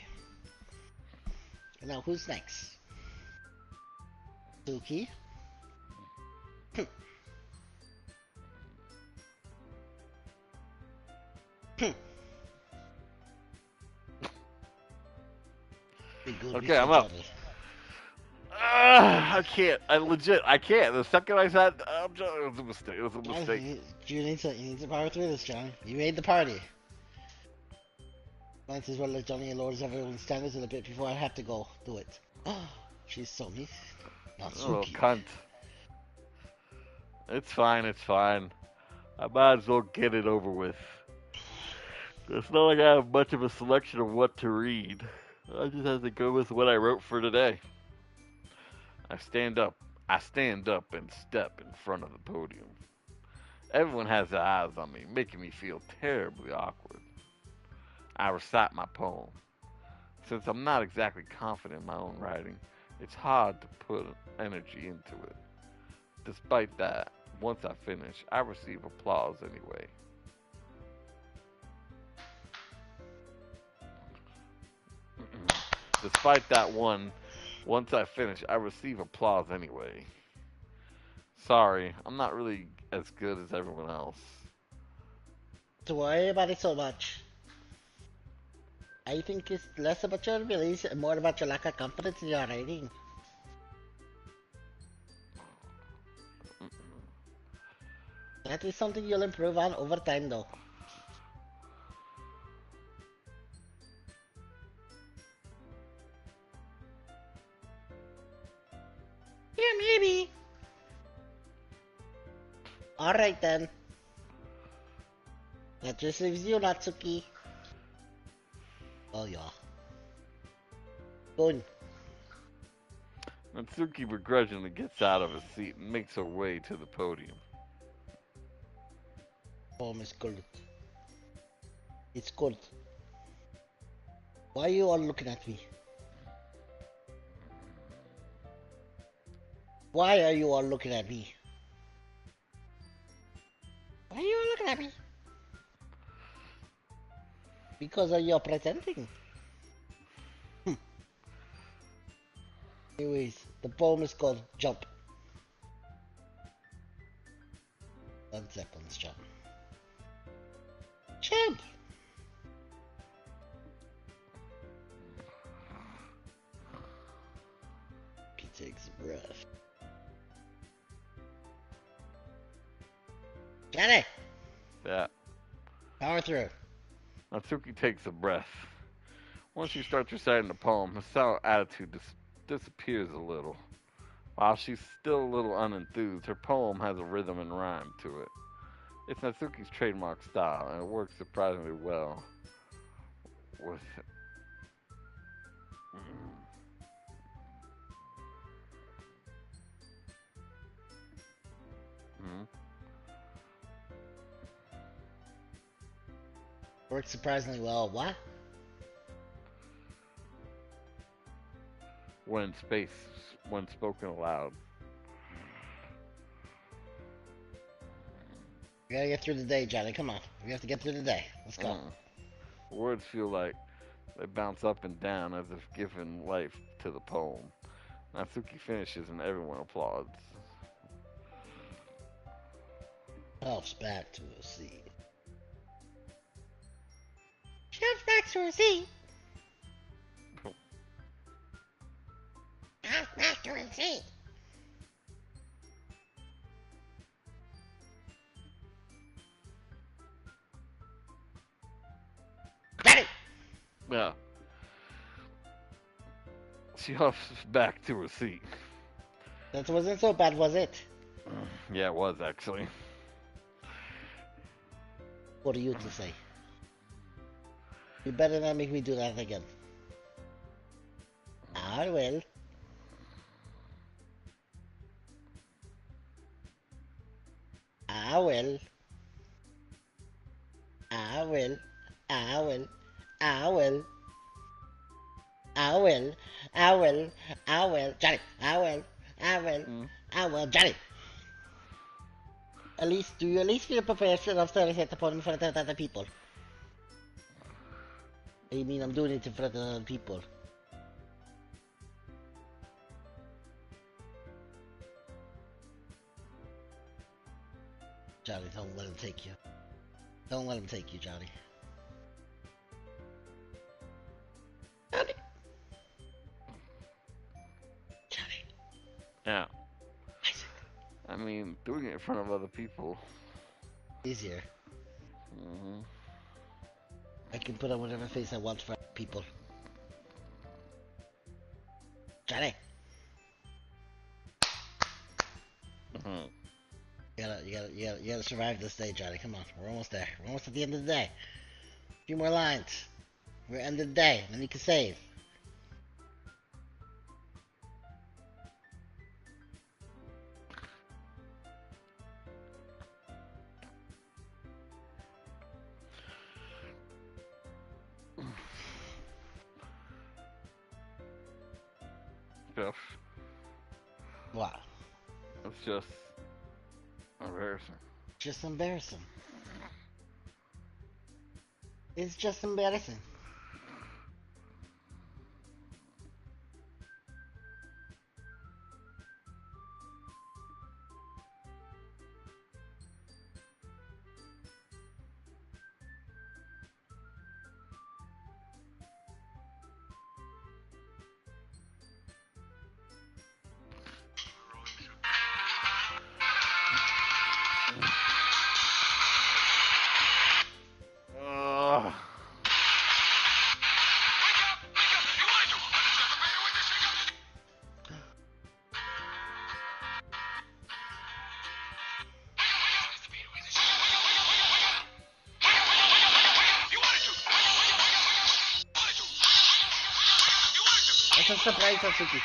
Now, who's next? Suki? Okay, I'm up. I can't. I can't. The second I said, it was a mistake. It was a mistake. You need to power through this, Johnny. You made the party. Might as well let Johnny lowers everyone's standards a little bit before I have to go do it. She's so mean. Not Oh, Suki. cunt. It's fine. It's fine. I might as well get it over with. It's not like I have much of a selection of what to read. I just have to go with what I wrote for today. I stand up and step in front of the podium. Everyone has their eyes on me, making me feel terribly awkward. I recite my poem. Since I'm not exactly confident in my own writing, it's hard to put energy into it. Despite that, once I finish, I receive applause anyway. Despite that once I finish, I receive applause anyway. Sorry, I'm not really as good as everyone else. Don't worry about it so much. I think it's less about your abilities and more about your lack of confidence in your writing. That is something you'll improve on over time, though. Yeah, maybe. Alright then. That just leaves you, Natsuki. Oh yeah. Good. Natsuki begrudgingly gets out of his seat and makes her way to the podium. Oh, Miss Gold. It's good. Why are you all looking at me? Why are you all looking at me? Why are you all looking at me? Because of your presenting. Anyways, the poem is called Jump. 1 second, jump. Jump! Johnny, Yeah. power through. Natsuki takes a breath. Once you start reciting the poem, her sour attitude disappears a little. While she's still a little unenthused, her poem has a rhythm and rhyme to it. It's Natsuki's trademark style, and it works surprisingly well with. Mm, Works surprisingly well. What? when spoken aloud. We gotta get through the day, Johnny. Come on. We have to get through the day. Let's go. Words feel like they bounce up and down as if giving life to the poem. Natsuki finishes and everyone applauds. Helps back to a seat. Helps back to a seat. Helps back to a seat. Johnny! Yeah. She huffs back to her seat. That wasn't so bad, was it? Yeah, it was actually. What are you to say? You better not make me do that again. I will. I will. I will. I will. I will. I will. I will. I will. Johnny. I will. I will. I will. Johnny. At least, do you at least feel prepared of starting set upon in front of other people? I mean, I'm doing it in front of other people. Johnny, don't let him take you. Don't let him take you, Johnny. Johnny. Johnny. Yeah. Isaac. I mean, doing it in front of other people. Easier. Hmm. I can put on whatever face I want for people. Johnny. Hmm. You gotta survive this day, Johnny. Come on, we're almost there. We're almost at the end of the day. A few more lines. We're at the end of the day, then you can save. Jeff, Wow. it's just embarrassing. Just embarrassing. It's just embarrassing. Ugh. It's a surprise, Satsuki.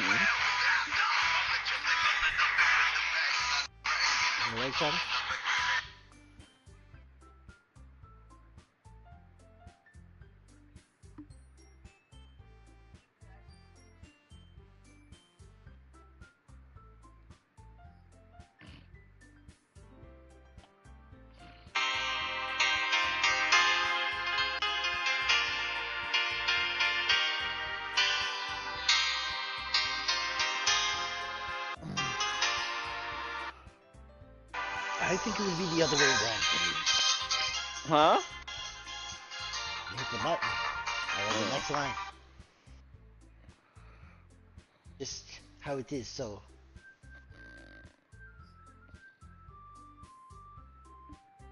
Hmm? You right, Johnny? I think it would be the other way around. Huh? You hit the button. I read the next line. Just how it is, so.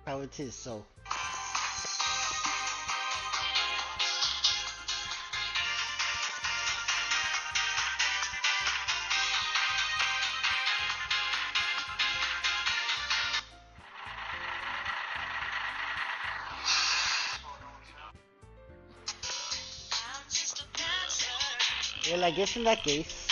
How it is, so. Well, I guess in that case.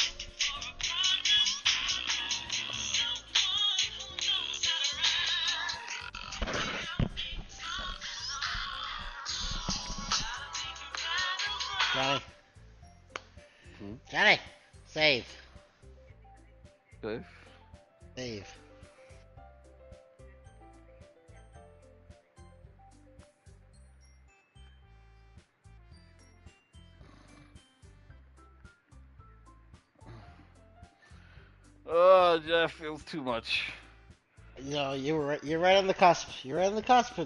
Johnny. Hmm? Johnny! Save. Safe? Save. Oh, Jeff, feels too much. You know, you're right on the cusp. You're right on the cusp.